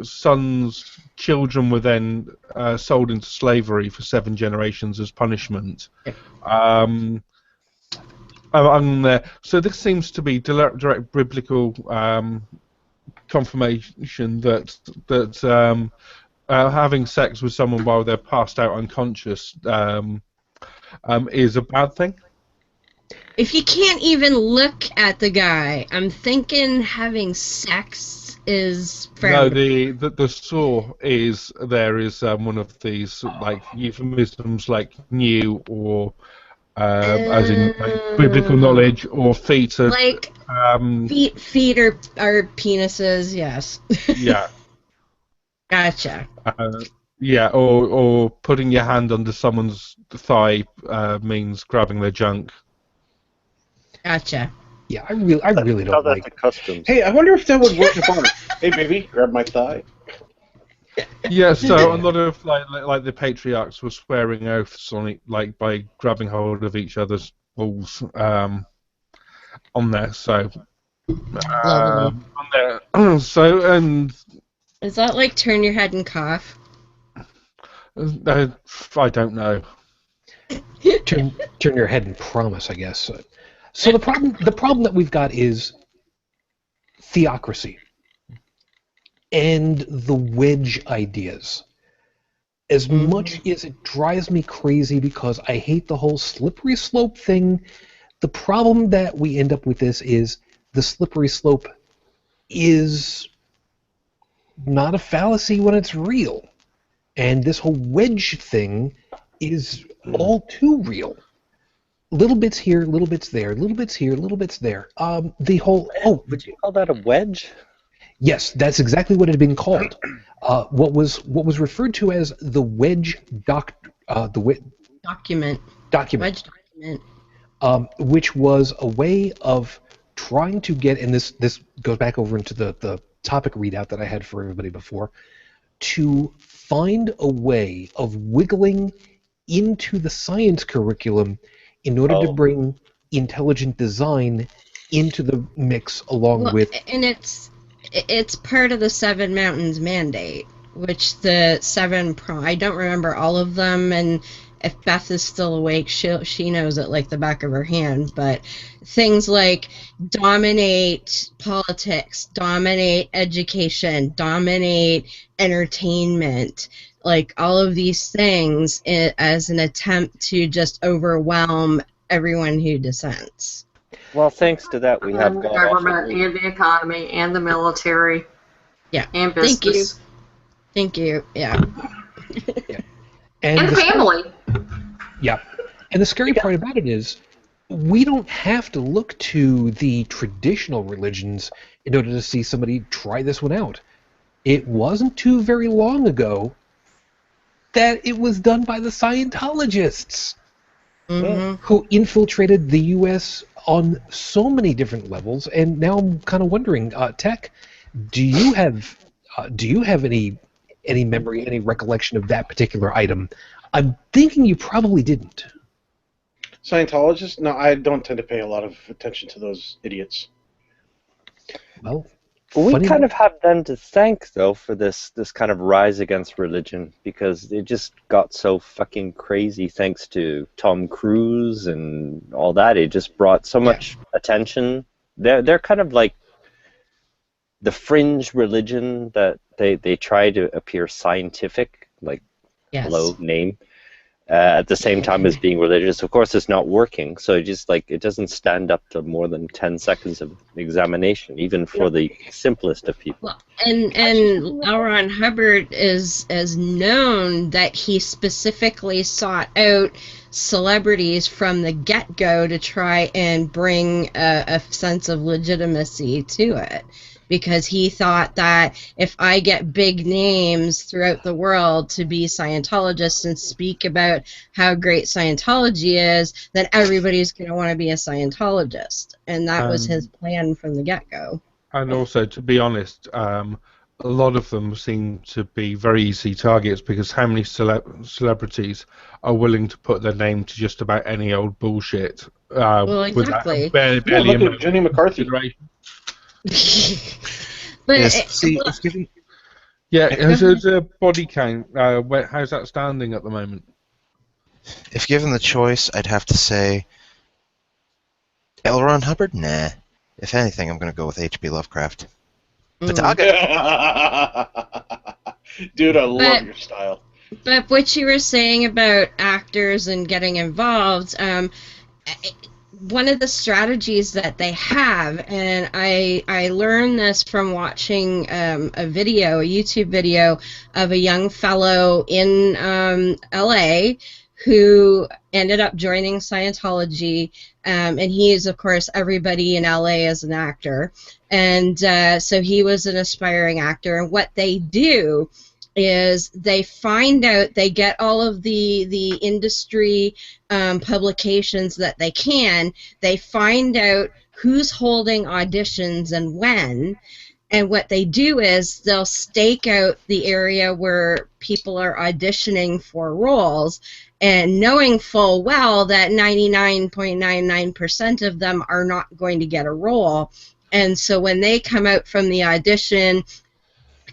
son's children were then sold into slavery for 7 generations as punishment. So this seems to be direct biblical confirmation that having sex with someone while they're passed out unconscious is a bad thing. If you can't even look at the guy, I'm thinking having sex is fair. No, the saw is one of these like euphemisms like new or as in like, biblical knowledge or feet are like feet are penises, yes. Yeah. Gotcha. Yeah, or putting your hand under someone's thigh means grabbing their junk. Gotcha. Yeah, I really don't like the customs. Hey, I wonder if that would work upon it. Hey, baby, grab my thigh. Yeah, so a lot of like the patriarchs were swearing oaths on it, like by grabbing hold of each other's balls on there. So, on there. So and is that like turn your head and cough? I don't know. turn your head and promise, I guess. So the problem that we've got is theocracy and the wedge ideas. As much as it drives me crazy because I hate the whole slippery slope thing The problem that we end up with this is the slippery slope is not a fallacy when it's real. And this whole wedge thing is all too real. Little bits here, little bits there, little bits here, little bits there. The whole Would you call that a wedge? yes, that's exactly what it had been called. What was referred to as the wedge Document. document, Wedge document. which was a way of trying to get, and this goes back over into the topic readout that I had for everybody before, to find a way of wiggling into the science curriculum in order to bring intelligent design into the mix along with... And it's part of the Seven Mountains Mandate, which the I don't remember all of them, and if Beth is still awake, she knows it like the back of her hand, but things like dominate politics, dominate education, dominate entertainment, like all of these things as an attempt to just overwhelm everyone who dissents. Well, thanks to that, we have the government and the economy and the military. Yeah. And business. Thank you. Yeah. Yeah. And family. Yeah. And the scary part about it is we don't have to look to the traditional religions in order to see somebody try this one out. It wasn't too very long ago that it was done by the Scientologists, who infiltrated the U.S. on so many different levels. And now I'm kind of wondering, Tech, do you have any memory, any recollection of that particular item? I'm thinking you probably didn't. Scientologists? No, I don't tend to pay a lot of attention to those idiots. Well, we kind of have them to thank, though, for this kind of rise against religion, because it just got so fucking crazy thanks to Tom Cruise and all that. It just brought so much attention. They're kind of like the fringe religion that they try to appear scientific, like hello name, at the same time as being religious. Of course, it's not working, so it doesn't stand up to more than 10 seconds of examination, even for the simplest of people. Well, and L. Ron Hubbard is known that he specifically sought out celebrities from the get-go to try and bring a sense of legitimacy to it. Because he thought that if I get big names throughout the world to be Scientologists and speak about how great Scientology is, then everybody's going to want to be a Scientologist. And that was his plan from the get-go. And also, to be honest, a lot of them seem to be very easy targets, because how many celebrities are willing to put their name to just about any old bullshit? Well, exactly. Barely look at Jenny McCarthy. But Yes, how's a body count? How's that standing at the moment? if given the choice, I'd have to say L. Ron Hubbard? Nah. If anything, I'm going to go with H.P. Lovecraft. But I'll get... Dude, I love your style. But what you were saying about actors and getting involved, one of the strategies that they have, and I learned this from watching a YouTube video of a young fellow in LA who ended up joining Scientology, and he is, of course, everybody in LA as an actor, and so he was an aspiring actor, and what they do is they find out, they get all of the industry publications that they can, they find out who's holding auditions and when, and what they do is they'll stake out the area where people are auditioning for roles, and knowing full well that 99.99% of them are not going to get a role. And so when they come out from the audition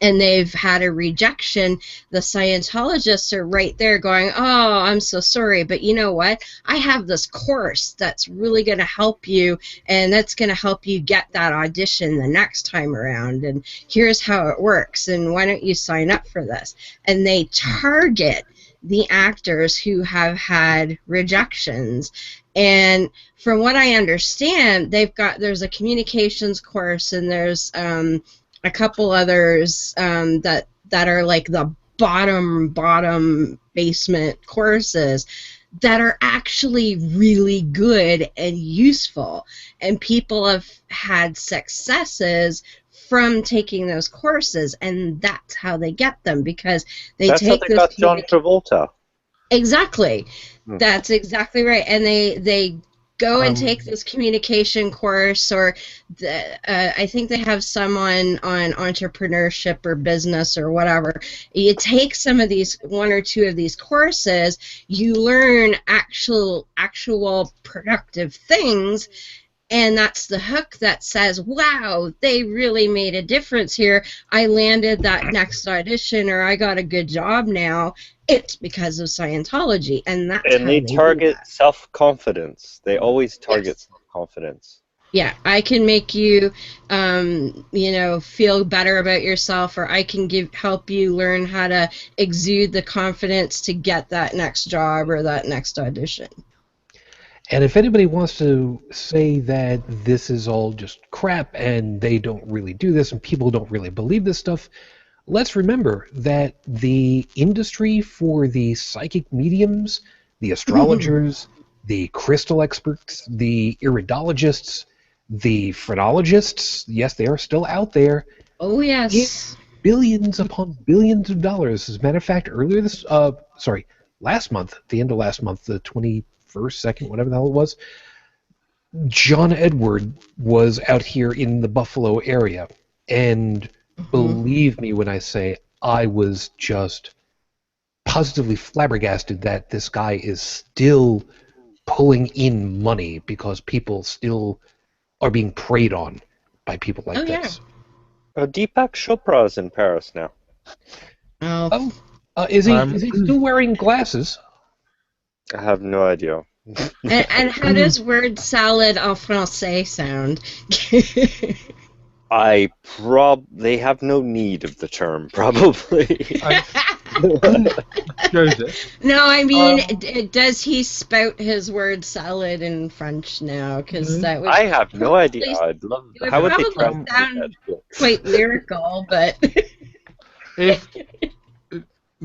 and they've had a rejection, the Scientologists are right there going, oh, I'm so sorry, but you know what? I have this course that's really going to help you, and that's going to help you get that audition the next time around, and here's how it works, and why don't you sign up for this? And they target the actors who have had rejections, And from what I understand, there's a communications course, and there's a couple others that are like the bottom basement courses that are actually really good and useful, and people have had successes from taking those courses, and that's how they get them, because That's how they got John Travolta. Exactly. That's exactly right. And they go and take this communication course, or I think they have some on entrepreneurship or business or whatever. You take some of these, one or two of these courses, you learn actual productive things, and that's the hook that says, wow, they really made a difference here. I landed that next audition, or I got a good job now. It's because of Scientology, and that's and they target self-confidence. They always target self-confidence. Yeah, I can make you, feel better about yourself, or I can help you learn how to exude the confidence to get that next job or that next audition. And if anybody wants to say that this is all just crap and they don't really do this and people don't really believe this stuff, let's remember that the industry for the psychic mediums, the astrologers, the crystal experts, the iridologists, the phrenologists, yes, they are still out there. Oh, yes. Billions upon billions of dollars. As a matter of fact, last month, at the end of last month, the 21st, 2nd, whatever the hell it was, John Edward was out here in the Buffalo area. And believe me when I say I was just positively flabbergasted that this guy is still pulling in money because people still are being preyed on by people like this. Deepak Chopra is in Paris now. Is he still wearing glasses? I have no idea. And how does word salad en français sound? They have no need of the term, probably. Joseph. No, I mean, does he spout his word salad in French now? Because that would. I have no idea. I'd love. How would they sound quite lyrical, but.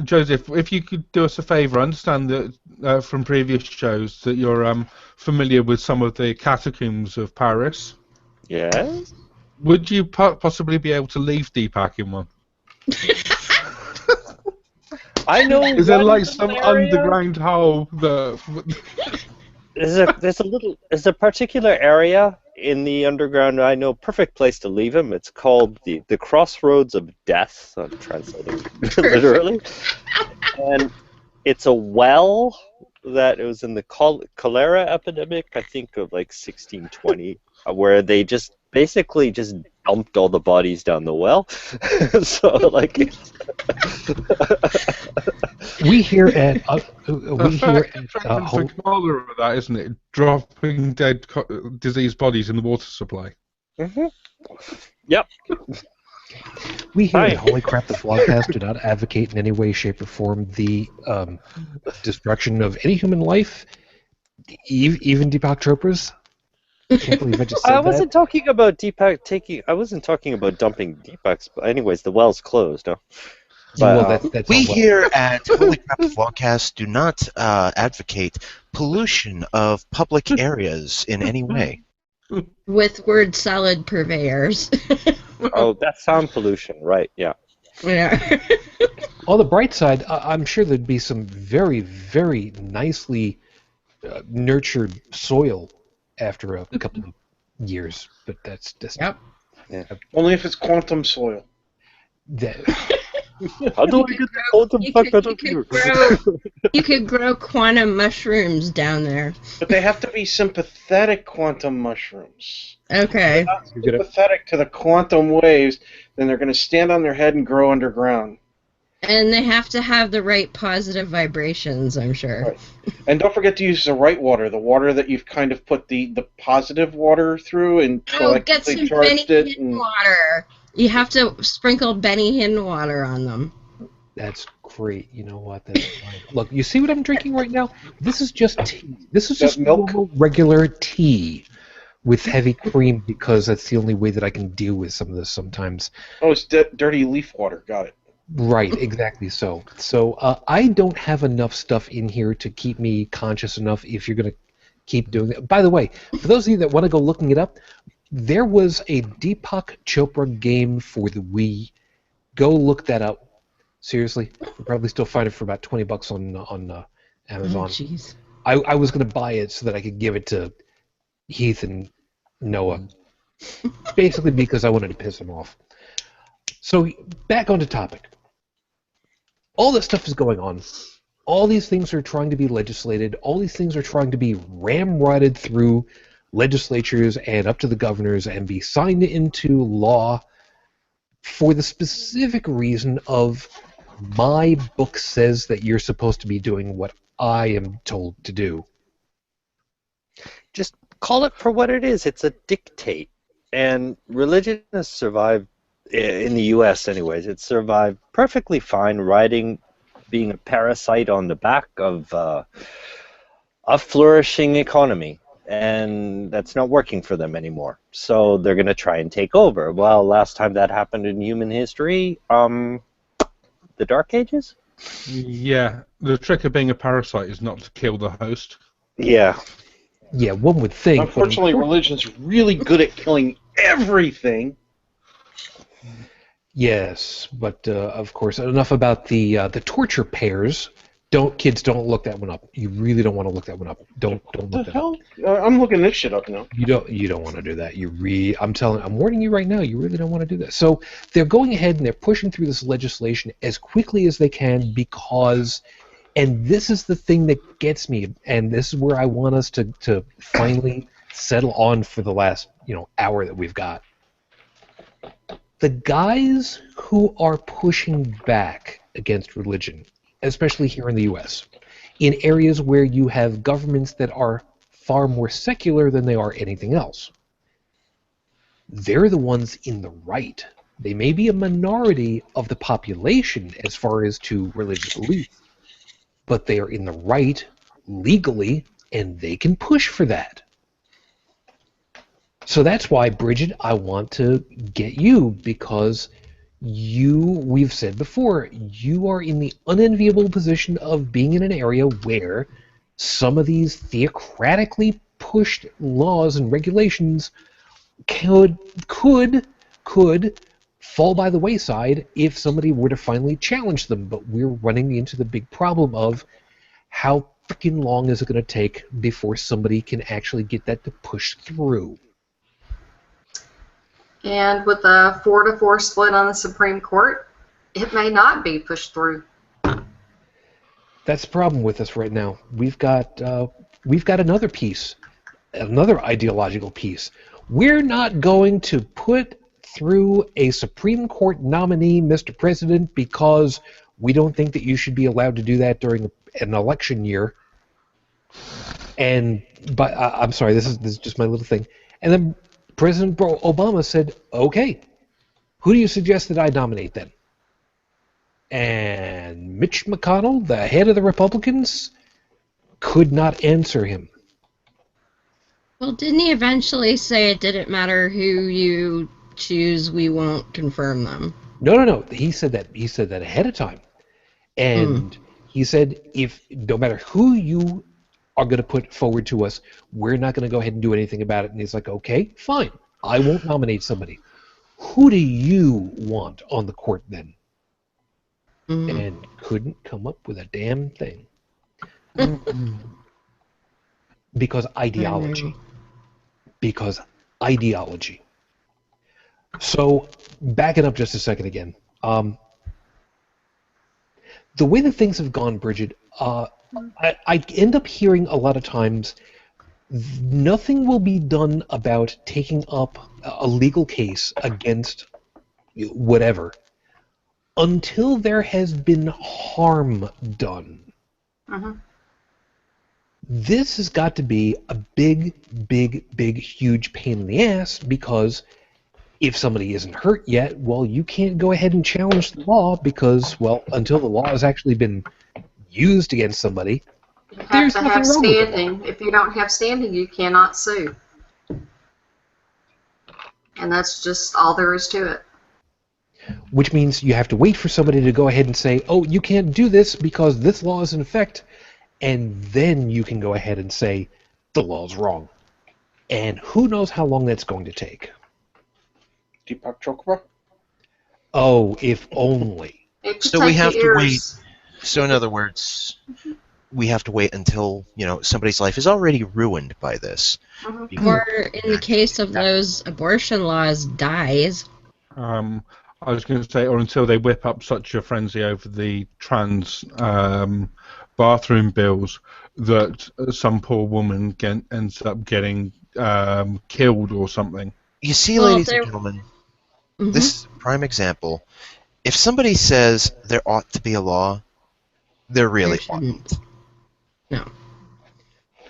Joseph, if you could do us a favour, I understand that from previous shows that you're familiar with some of the catacombs of Paris. Yes. Would you possibly be able to leave Deepak in one? I know. Is there like some underground hole that? There's a particular area in the underground. I know, perfect place to leave him. It's called the Crossroads of Death. I'm translating literally, and it's a well that it was in the cholera epidemic, I think, of like 1620, where they just basically just dumped all the bodies down the well. So like. We here at cholera of that, isn't it? Dropping dead diseased bodies in the water supply. Yep. We here at Holy Crap the Vlogcast do not advocate in any way, shape, or form the destruction of any human life, even Deepak Chopra's. I can't believe I just said wasn't talking about Deepak taking. I wasn't talking about dumping Deepak's. Anyways, the well's closed. No. But, that's we here at Holy Crap Vlogcast do not advocate pollution of public areas in any way. With word salad purveyors. Oh, that's sound pollution, right? Yeah. Yeah. On the bright side, I'm sure there'd be some very, very nicely nurtured soil after a couple of years, but that's just. Yep. Yeah. Only if it's quantum soil. How do I get the quantum fuck out of here? You could grow quantum mushrooms down there. But they have to be sympathetic quantum mushrooms. Okay. If they're not sympathetic to the quantum waves, then they're going to stand on their head and grow underground. And they have to have the right positive vibrations, I'm sure. Right. And don't forget to use the right water, the water that you've kind of put the positive water through and get some Benny Hinn water. You have to sprinkle Benny Hinn water on them. That's great. You know what? That's fine. Look, you see what I'm drinking right now? This is just tea. This is That just milk? normal, regular tea with heavy cream because that's the only way that I can deal with some of this sometimes. Oh, it's dirty leaf water. Got it. Right, exactly so. So I don't have enough stuff in here to keep me conscious enough if you're going to keep doing that. By the way, for those of you that want to go looking it up, there was a Deepak Chopra game for the Wii. Go look that up. Seriously, you'll probably still find it for about $20 on Oh, Amazon. jeez. I was going to buy it so that I could give it to Heath and Noah, basically because I wanted to piss him off. So back onto topic. All this stuff is going on. All these things are trying to be legislated. All these things are trying to be ramrodded through legislatures and up to the governors and be signed into law for the specific reason of my book says that you're supposed to be doing what I am told to do. Just call it for what it is. It's a dictate. And religion has survived, in the U.S. anyways, it's survived perfectly fine, being a parasite on the back of a flourishing economy. And that's not working for them anymore. So they're going to try and take over. Well, last time that happened in human history, the Dark Ages? Yeah, the trick of being a parasite is not to kill the host. Yeah. Yeah, one would think. Unfortunately, religion's really good at killing everything. Yes, but of course, enough about the torture pairs. Kids, don't look that one up. You really don't want to look that one up. Don't What look the that up. hell? I'm looking this shit up now. You don't want to do that. I'm warning you right now. You really don't want to do that. So they're going ahead and they're pushing through this legislation as quickly as they can because, and this is the thing that gets me, and this is where I want us to finally settle on for the last hour that we've got. The guys who are pushing back against religion, especially here in the U.S., in areas where you have governments that are far more secular than they are anything else. They're the ones in the right. They may be a minority of the population as far as to religious belief, but they are in the right legally, and they can push for that. So that's why, Brigid, I want to get you, because we've said before, you are in the unenviable position of being in an area where some of these theocratically pushed laws and regulations could fall by the wayside if somebody were to finally challenge them. But we're running into the big problem of how freaking long is it going to take before somebody can actually get that to push through. And with a 4-4 split on the Supreme Court, it may not be pushed through. That's the problem with us right now. We've got another piece, another ideological piece. We're not going to put through a Supreme Court nominee, Mr. President, because we don't think that you should be allowed to do that during an election year. But I'm sorry, this is just my little thing. And then President Obama said, "Okay, who do you suggest that I nominate then?" And Mitch McConnell, the head of the Republicans, could not answer him. Well, didn't he eventually say it didn't matter who you choose, we won't confirm them? No. He said that ahead of time. And he said, no matter who you are going to put forward to us, we're not going to go ahead and do anything about it. And he's like, okay, fine. I won't nominate somebody. Who do you want on the court then? And couldn't come up with a damn thing. Because ideology. Because ideology. So, backing up just a second again. The way that things have gone, Brigid, I end up hearing a lot of times nothing will be done about taking up a legal case against whatever until there has been harm done. This has got to be a big, huge pain in the ass, because If somebody isn't hurt yet, well, you can't go ahead and challenge the law because, well, until the law has actually been used against somebody, You have there's to nothing have wrong with the law. standing. If you don't have standing, you cannot sue. And that's just all there is to it. Which means you have to wait for somebody to go ahead and say, oh, you can't do this because this law is in effect, and then you can go ahead and say the law's wrong. And who knows how long that's going to take. Deepak Chopra? Oh, if only. It could So take we have you to wait. years. So in other words, we have to wait until somebody's life is already ruined by this. Mhm. before Or we in the actually case of act. those abortion laws, dies. I was going to say, or until they whip up such a frenzy over the trans bathroom bills that some poor woman ends up getting killed or something. You see, Well, ladies and there- gentlemen, Mhm. this is a prime example. If somebody says there ought to be a law, there really There ought. shouldn't. No.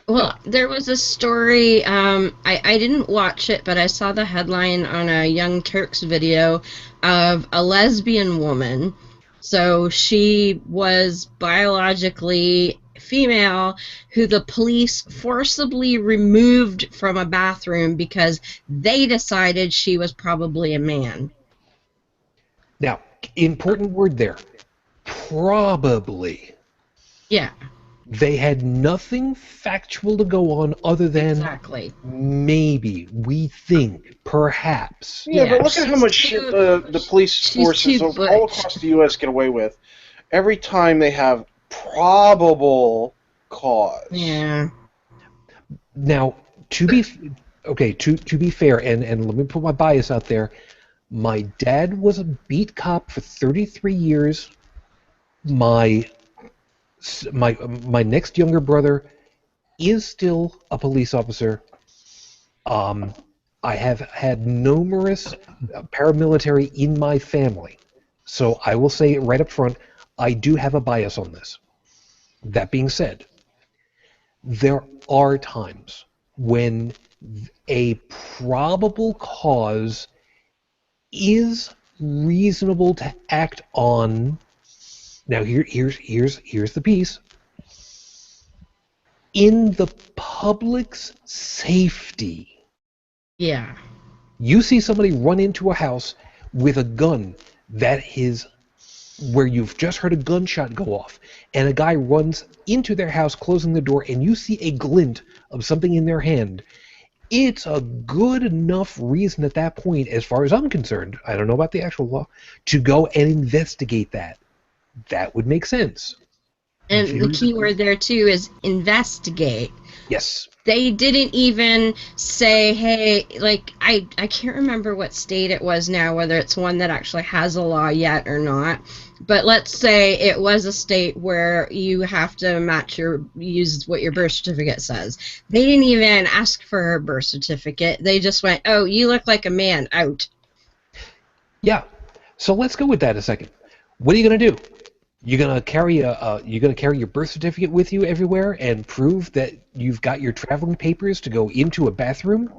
Well, there was a story, I didn't watch it, but I saw the headline on a Young Turks video of a lesbian woman. So she was biologically female who the police forcibly removed from a bathroom because they decided she was probably a man. Now, important word there. Probably. Yeah, They had nothing factual to go on other than exactly. maybe, we think, perhaps. Yeah, Yeah, but look at how she's much shit too- the police she's forces too all butch. across the U.S. get away with. Every time they have probable cause. Yeah. Now, to be fair, and let me put my bias out there. My dad was a beat cop for 33 years. My next younger brother is still a police officer. I have had numerous paramilitary in my family, so I will say it right up front. I do have a bias on this. That being said, there are times when a probable cause is reasonable to act on. Now here's the piece. In the public's safety. Yeah. You see somebody run into a house with a gun where you've just heard a gunshot go off, and a guy runs into their house closing the door, and you see a glint of something in their hand. It's a good enough reason at that point, as far as I'm concerned, I don't know about the actual law, to go and investigate that. That would make sense. And the key word there, too, is investigate. Yes. They didn't even say, hey, like, I can't remember what state it was now, whether it's one that actually has a law yet or not. But let's say it was a state where you have to use what your birth certificate says. They didn't even ask for her birth certificate. They just went, oh, you look like a man, out. Yeah. So let's go with that a second. What are you going to do? You're gonna carry your birth certificate with you everywhere and prove that you've got your traveling papers to go into a bathroom?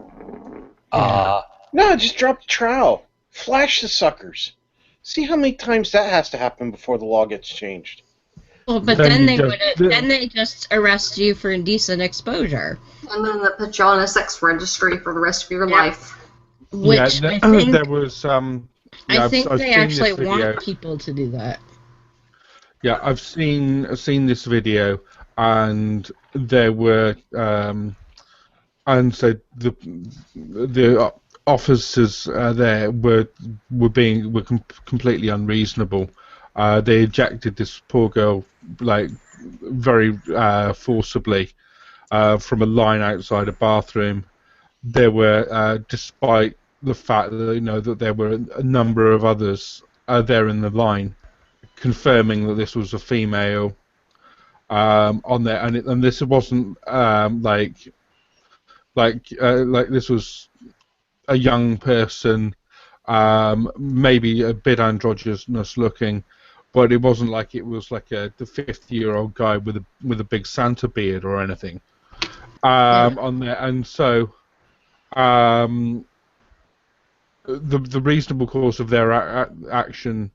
No, just drop the trowel. Flash the suckers. See how many times that has to happen before the law gets changed. Well, but then they just arrest you for indecent exposure. And then they put you on a sex registry for the rest of your life. Which yeah, I think there was. I think I've they seen actually this video. want people to do that. Yeah, I've seen this video, and there were, and so the officers there were completely unreasonable. They ejected this poor girl like very forcibly from a line outside a bathroom. There were, despite the fact that that there were a number of others there in the line, confirming that this was a female on there, and this wasn't like this was a young person, maybe a bit androgynous looking, but it wasn't like it was like the 50-year-old guy with a big Santa beard or anything on there, and so the reasonable course of their action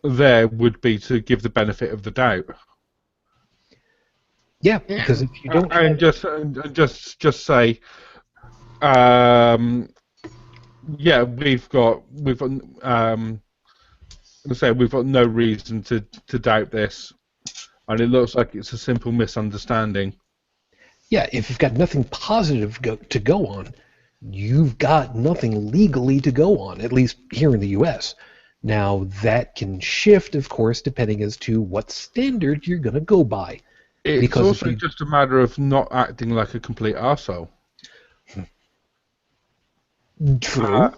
there would be to give the benefit of the doubt. Yeah, because if you don't and have... just say, yeah, we've got no reason to doubt this, and it looks like it's a simple misunderstanding. Yeah, if you've got nothing positive to go on, you've got nothing legally to go on, at least here in the U.S. Now, that can shift, of course, depending as to what standard you're going to go by. It's because also just a matter of not acting like a complete arsehole. True.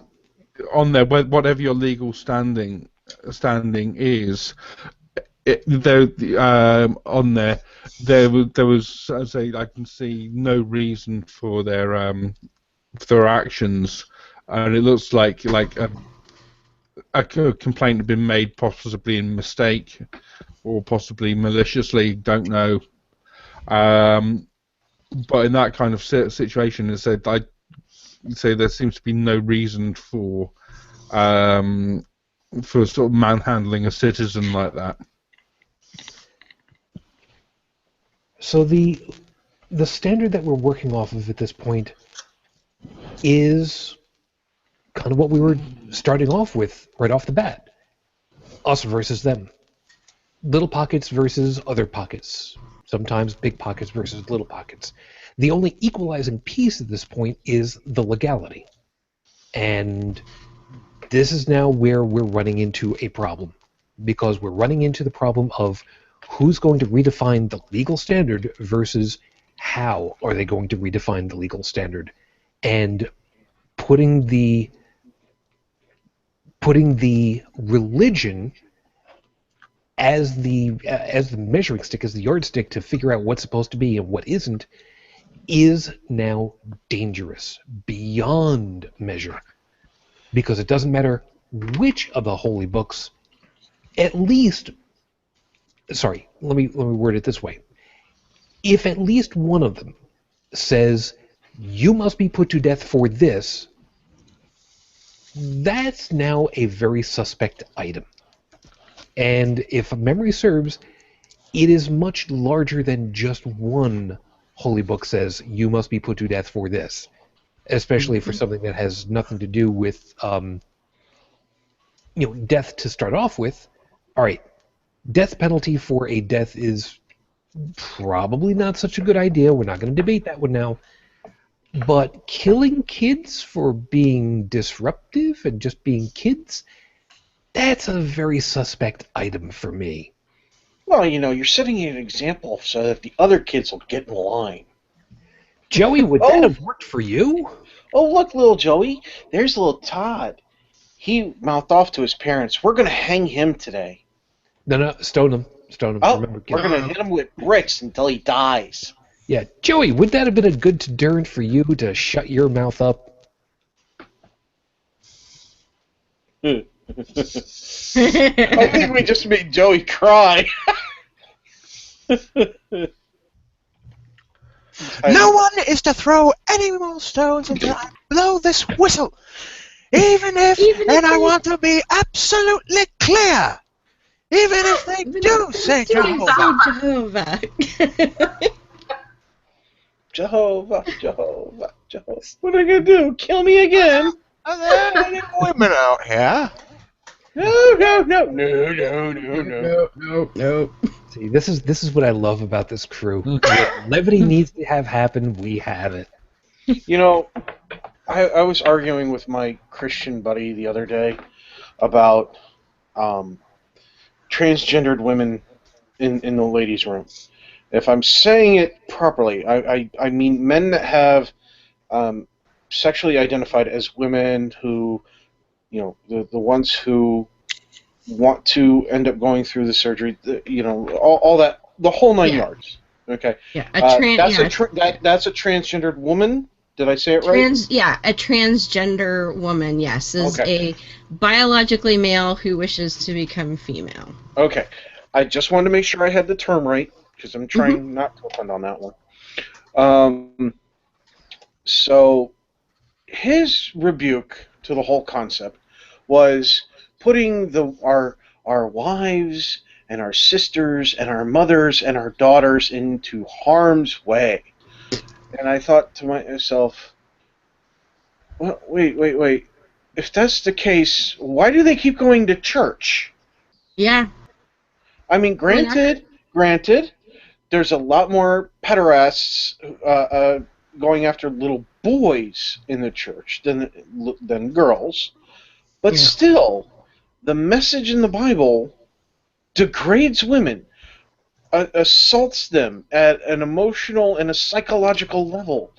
On there, whatever your legal standing is, on there was, as I can see, no reason for their actions, and it looks like a complaint had been made, possibly in mistake or possibly maliciously. Don't know. But in that kind of situation, I'd say there seems to be no reason for sort of manhandling a citizen like that. So the standard that we're working off of at this point is kind of what we were starting off with right off the bat. Us versus them. Little pockets versus other pockets. Sometimes big pockets versus little pockets. The only equalizing piece at this point is the legality. And this is now where we're running into a problem. Because we're running into the problem of who's going to redefine the legal standard versus how are they going to redefine the legal standard. And putting the religion as the measuring stick, as the yardstick to figure out what's supposed to be and what isn't, is now dangerous beyond measure. Because it doesn't matter which of the holy books, at least, sorry, let me word it this way. If at least one of them says, you must be put to death for this, that's now a very suspect item. And if memory serves, it is much larger than just one holy book says, you must be put to death for this. Especially for something that has nothing to do with, death to start off with. All right, death penalty for a death is probably not such a good idea. We're not going to debate that one now. But killing kids for being disruptive and just being kids, that's a very suspect item for me. Well, you're setting an example so that the other kids will get in line. Joey, would that have worked for you? Oh, look, little Joey. There's little Todd. He mouthed off to his parents, we're going to hang him today. No, stone him. Oh, Remember, we're going to hit him with bricks until he dies. Yeah, Joey, would that have been a good deterrent for you to shut your mouth up? I think we just made Joey cry. No one is to throw any more stones until I blow this whistle. Even if I want to be absolutely clear, even if they do say Jehovah. Jehovah. What are they going to do? Kill me again? Are there any women out here? No. See, this is what I love about this crew. What levity needs to have happen, we have it. I was arguing with my Christian buddy the other day about transgendered women in the ladies' room. If I'm saying it properly, I mean men that have sexually identified as women who, the ones who want to end up going through the surgery, all that, the whole nine yards. Okay. Yeah, that's a transgendered woman. Did I say it right? A transgender woman, yes, is a biologically male who wishes to become female. Okay. I just wanted to make sure I had the term right, because I'm trying not to offend on that one. So, his rebuke to the whole concept was putting our wives and our sisters and our mothers and our daughters into harm's way. And I thought to myself, well, wait. If that's the case, why do they keep going to church? Yeah. I mean, granted, there's a lot more pederasts going after little boys in the church than girls, but Yeah. still, the message in the Bible degrades women, assaults them at an emotional and a psychological level,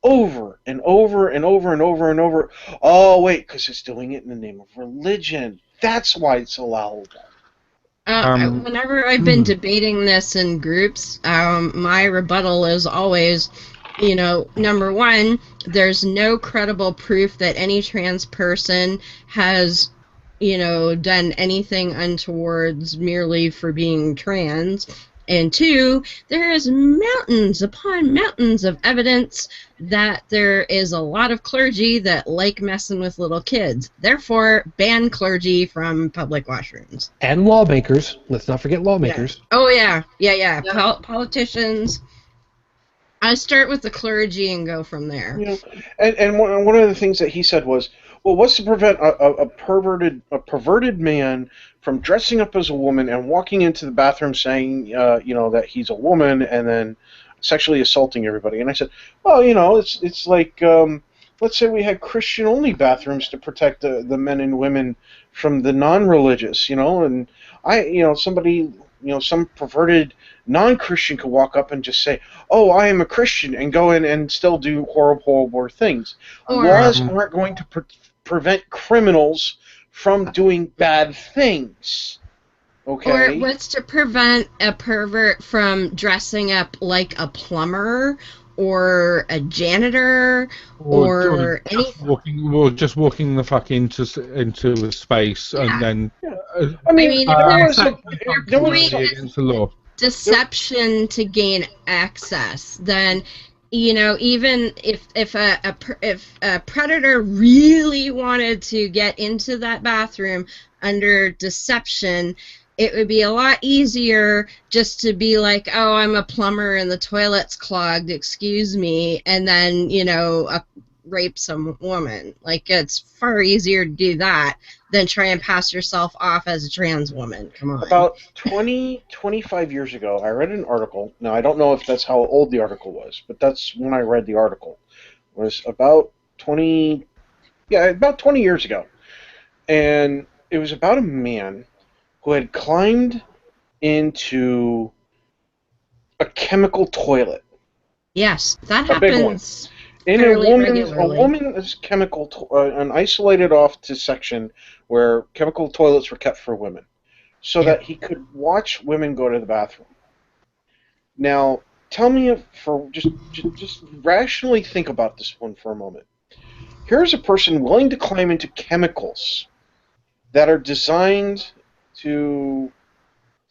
over and over and over and over and over. Oh, wait, because it's doing it in the name of religion. That's why it's allowable. Whenever I've been debating this in groups, my rebuttal is always, number one, there's no credible proof that any trans person has, done anything untowards merely for being trans. And two, there is mountains upon mountains of evidence that there is a lot of clergy that like messing with little kids. Therefore, ban clergy from public washrooms. And lawmakers. Let's not forget lawmakers. Yeah. Oh, yeah. Politicians. I start with the clergy and go from there. And one of the things that he said was, well, what's to prevent a perverted man from dressing up as a woman and walking into the bathroom saying, that he's a woman and then sexually assaulting everybody? And I said, well, it's like, let's say we had Christian-only bathrooms to protect the men and women from the non-religious, and somebody, some perverted non-Christian could walk up and just say, oh, I am a Christian, and go in and still do horrible things. Laws aren't going to prevent criminals from doing bad things. Okay? Or what's to prevent a pervert from dressing up like a plumber or a janitor or anything? Just walking the fuck into a space and then. I mean, if there's against the law. Deception to gain access, then even if a predator really wanted to get into that bathroom under deception, it would be a lot easier just to be like, oh, I'm a plumber and the toilet's clogged, excuse me, and then rape some woman. Like, it's far easier to do that than try and pass yourself off as a trans woman. Come on. About 25 years ago, I read an article. Now, I don't know if that's how old the article was, but that's when I read the article. It was about 20 years ago. And it was about a man who had climbed into a chemical toilet. Yes, that happens. In a woman's chemical, an isolated off section where chemical toilets were kept for women, so that he could watch women go to the bathroom. Now, tell me just rationally think about this one for a moment. Here's a person willing to climb into chemicals that are designed to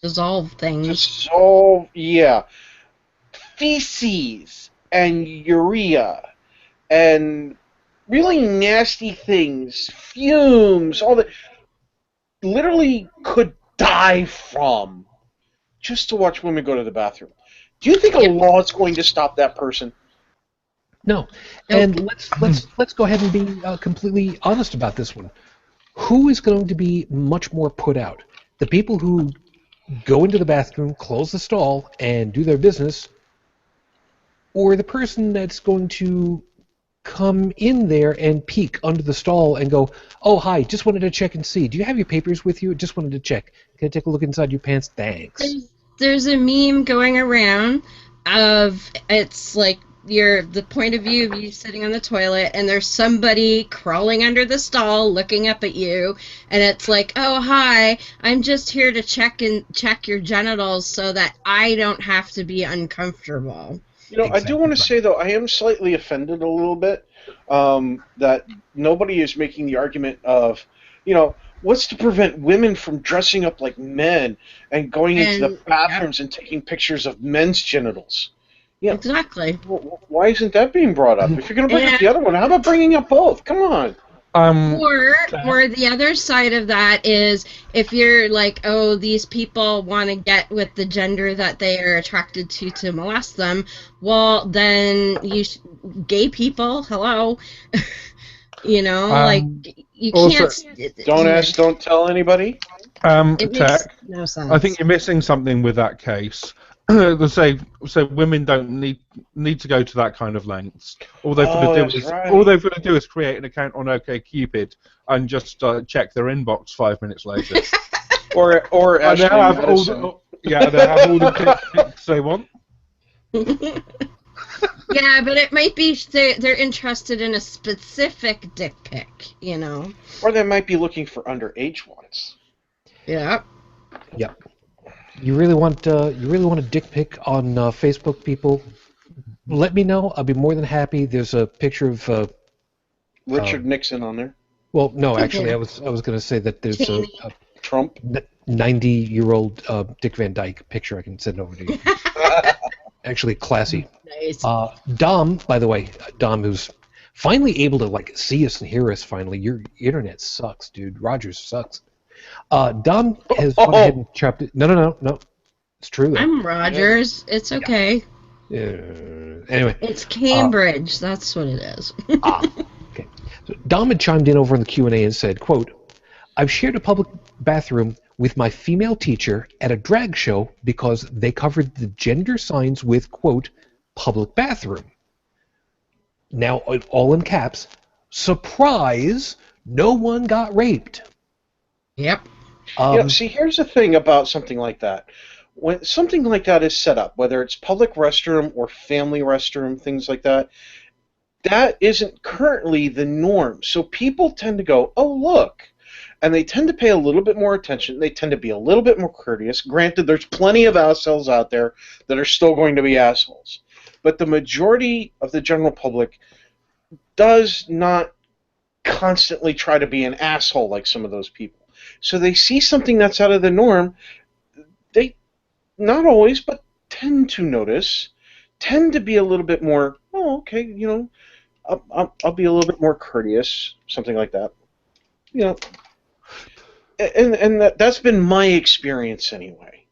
dissolve things. Feces and urea. And really nasty things, fumes, all that, literally could die from just to watch women go to the bathroom. Do you think a law is going to stop that person? No. And let's go ahead and be completely honest about this one. Who is going to be much more put out? The people who go into the bathroom, close the stall, and do their business, or the person that's going to come in there and peek under the stall and go, oh, hi, just wanted to check and see. Do you have your papers with you? Just wanted to check. Can I take a look inside your pants? Thanks. There's a meme going around of, it's like the point of view of you sitting on the toilet, and there's somebody crawling under the stall looking up at you, and it's like, oh, hi, I'm just here to check your genitals so that I don't have to be uncomfortable. I do want to say, though, I am slightly offended a little bit that nobody is making the argument of, what's to prevent women from dressing up like men and going into the bathrooms and taking pictures of men's genitals? Yeah. Exactly. Why isn't that being brought up? If you're going to bring up the other one, how about bringing up both? Come on. Or the other side of that is if you're like, oh, these people want to get with the gender that they are attracted to molest them, well, then gay people, hello, you know, like you also, can't. Don't ask, don't tell anybody. It makes Tech, no sense. I think you're missing something with that case. So women don't need to go to that kind of lengths. All they've got to do is create an account on OkCupid and just check their inbox 5 minutes later. or and Ashley they'll have Madison. they'll have all the pics they want. Yeah, but it might be they're interested in a specific dick pic, you know. Or they might be looking for underage ones. Yeah. Yep. You really want a dick pic on Facebook, people? Let me know. I'll be more than happy. There's a picture of Richard Nixon on there. Well, no, actually, I was going to say that there's a Trump 90-year-old Dick Van Dyke picture I can send over to you. Actually, classy. Nice. Dom, by the way, Dom, who's finally able to see us and hear us. Finally, your internet sucks, dude. Rogers sucks. Dom has gone ahead and chopped it. No. It's true, though. I'm Rogers. It's okay. Anyway. It's Cambridge. That's what it is. Okay. So Dom had chimed in over in the Q&A and said, quote, I've shared a public bathroom with my female teacher at a drag show because they covered the gender signs with, quote, public bathroom. Now, all in caps, surprise, no one got raped. Yep. See, here's the thing about something like that. When something like that is set up, whether it's public restroom or family restroom, things like that, that isn't currently the norm. So people tend to go, oh, look. And they tend to pay a little bit more attention. They tend to be a little bit more courteous. Granted, there's plenty of assholes out there that are still going to be assholes. But the majority of the general public does not constantly try to be an asshole like some of those people. So they see something that's out of the norm, they, not always, but tend to notice, tend to be a little bit more, oh, okay, you know, I'll be a little bit more courteous, something like that. You know, and that's been my experience anyway.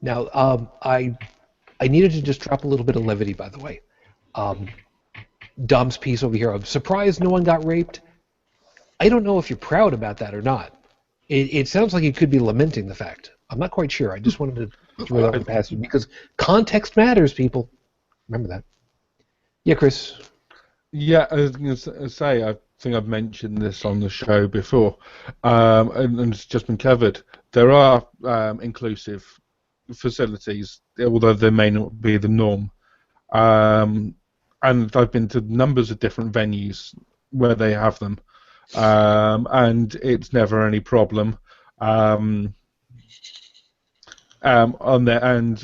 Now, I needed to just drop a little bit of levity, by the way. Dom's piece over here, I'm surprised no one got raped. I don't know if you're proud about that or not. It sounds like you could be lamenting the fact. I'm not quite sure. I just wanted to throw that past you because context matters, people. Remember that. Yeah, Chris. Yeah, I was going to say, I think I've mentioned this on the show before, and it's just been covered. There are inclusive facilities, although they may not be the norm. And I've been to numbers of different venues where they have them, and it's never any problem on there.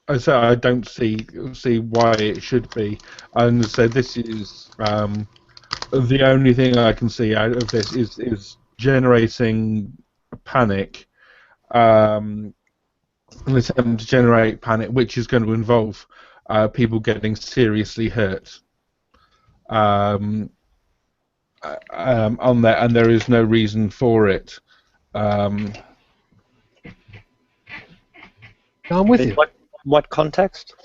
And so I don't see why it should be. And so this is the only thing I can see out of this is generating panic, an attempt to generate panic, which is going to involve people getting seriously hurt on there, and there is no reason for it. I'm with you. What context?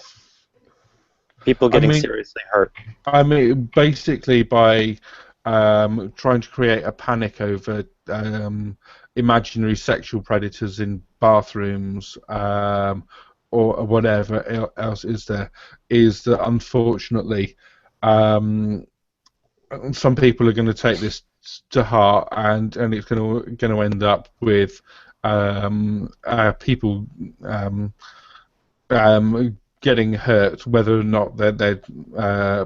People getting seriously hurt. I mean, basically by trying to create a panic over imaginary sexual predators in bathrooms or whatever else is there, is that unfortunately some people are going to take this to heart, and it's going to end up with people getting hurt, whether or not they're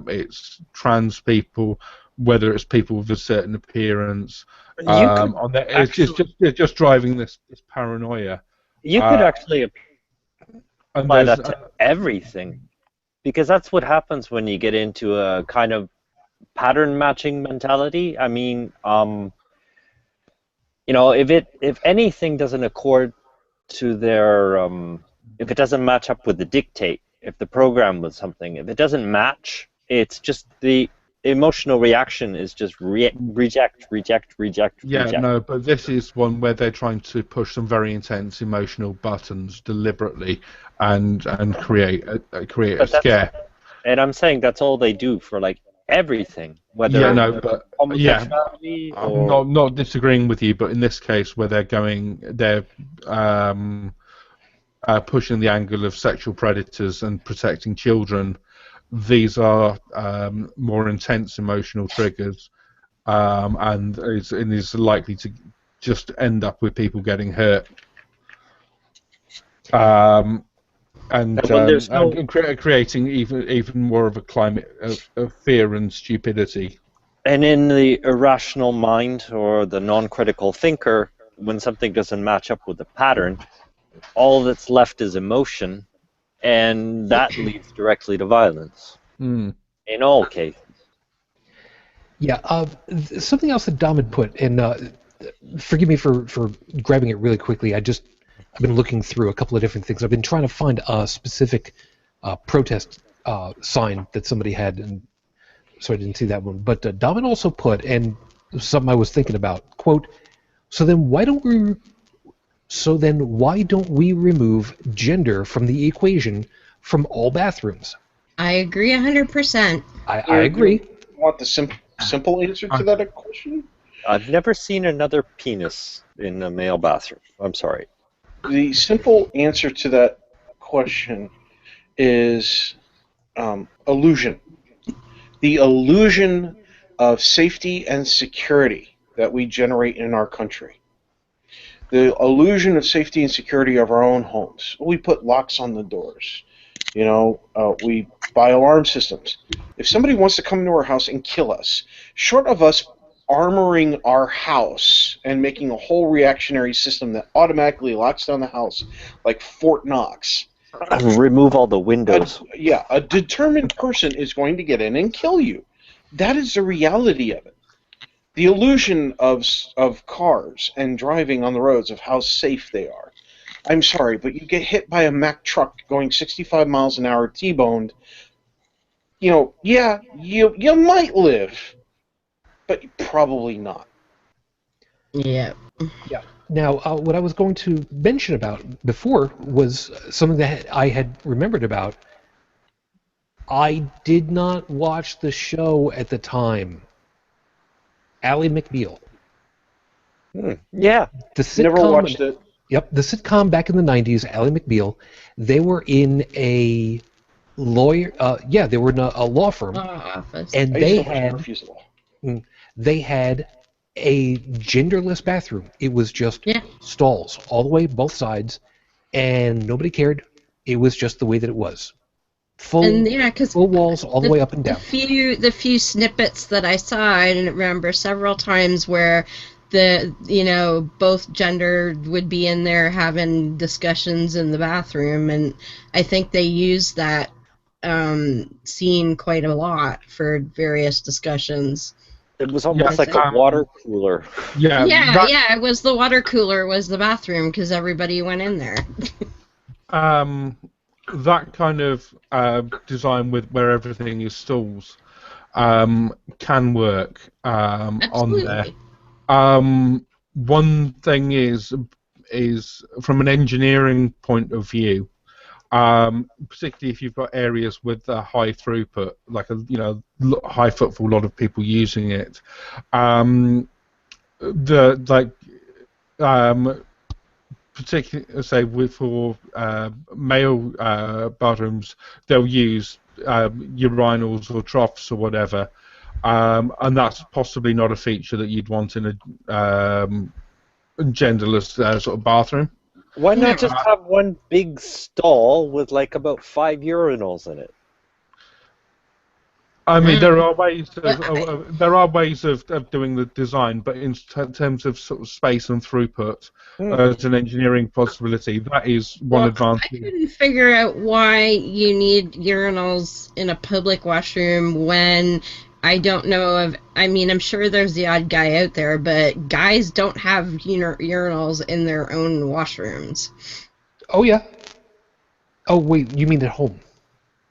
it's trans people, whether it's people with a certain appearance. On there, it's just driving this paranoia. You could actually apply that to everything, because that's what happens when you get into a kind of pattern matching mentality. I mean, you know, if anything doesn't accord to their if it doesn't match up with the dictate, if the program was something, if it doesn't match, it's just the emotional reaction is just reject. Yeah, no, but this is one where they're trying to push some very intense emotional buttons deliberately and create a scare. And I'm saying that's all they do for like everything, whether Yeah, no, but homosexuality I'm not disagreeing with you, but in this case where they're pushing the angle of sexual predators and protecting children, these are more intense emotional triggers, and is likely to just end up with people getting hurt. And creating even more of a climate of fear and stupidity. And in the irrational mind or the non-critical thinker, when something doesn't match up with the pattern, all that's left is emotion, and that leads directly to violence. In all cases. Yeah, something else that Dom had put, and forgive me for grabbing it really quickly. I've been looking through a couple of different things. I've been trying to find a specific protest sign that somebody had, and so I didn't see that one. But Dom had also put, and something I was thinking about, quote, so then why don't we remove gender from the equation from all bathrooms? I agree 100%. I agree. You want the simple answer to that question? I've never seen another penis in a male bathroom. I'm sorry. The simple answer to that question is illusion. The illusion of safety and security that we generate in our country. The illusion of safety and security of our own homes. We put locks on the doors. We buy alarm systems. If somebody wants to come into our house and kill us, short of us armoring our house and making a whole reactionary system that automatically locks down the house like Fort Knox. Remove all the windows. A determined person is going to get in and kill you. That is the reality of it. The illusion of cars and driving on the roads, of how safe they are. I'm sorry, but you get hit by a Mack truck going 65 miles an hour T-boned, you might live, but probably not. Yeah. Yeah. Now, what I was going to mention about before was something that I had remembered about. I did not watch the show at the time. Ally McBeal. Yeah. The sitcom, never watched it. Yep, the sitcom back in the 90s, Ally McBeal. They were in a lawyer. They were in a law firm, office. and they had a genderless bathroom. It was just stalls all the way, both sides, and nobody cared. It was just the way that it was. Full walls all the way up and down. The few snippets that I saw, I remember several times where both gender would be in there having discussions in the bathroom, and I think they used that scene quite a lot for various discussions. It was almost like a water cooler. It was the water cooler was the bathroom because everybody went in there. That kind of design with where everything is stalls can work on there. One thing is from an engineering point of view, particularly if you've got areas with a high throughput, like high footfall, a lot of people using it. Particularly, say for male bathrooms, they'll use urinals or troughs or whatever, and that's possibly not a feature that you'd want in a genderless sort of bathroom. Why not just have one big stall with like about 5 urinals in it? I mean, there are ways of doing the design, but in terms of sort of space and throughput, as an engineering possibility, that is one advantage. I couldn't figure out why you need urinals in a public washroom when I don't know of. I mean, I'm sure there's the odd guy out there, but guys don't have urinals in their own washrooms. Oh yeah. Oh, wait, you mean at home?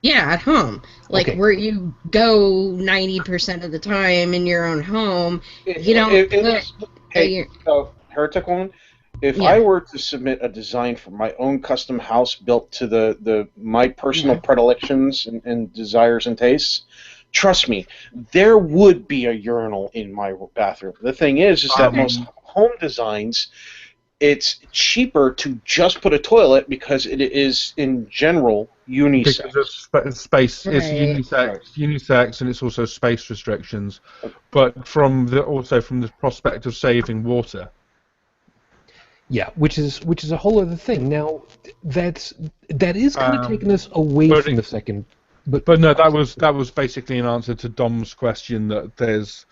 Yeah, at home. Like Okay. where you go 90% of the time in your own home. You don't Hey, Heretic Woman, if Yeah. I were to submit a design for my own custom house built to my personal predilections and desires and tastes, trust me, there would be a urinal in my bathroom. The thing is that most home designs, it's cheaper to just put a toilet because it is in general unisex. Because of space, it's unisex, and it's also space restrictions. But also from the prospect of saving water. Yeah, which is a whole other thing. Now, that is kind of taking us away from the second. But no, that was basically an answer to Dom's question that there's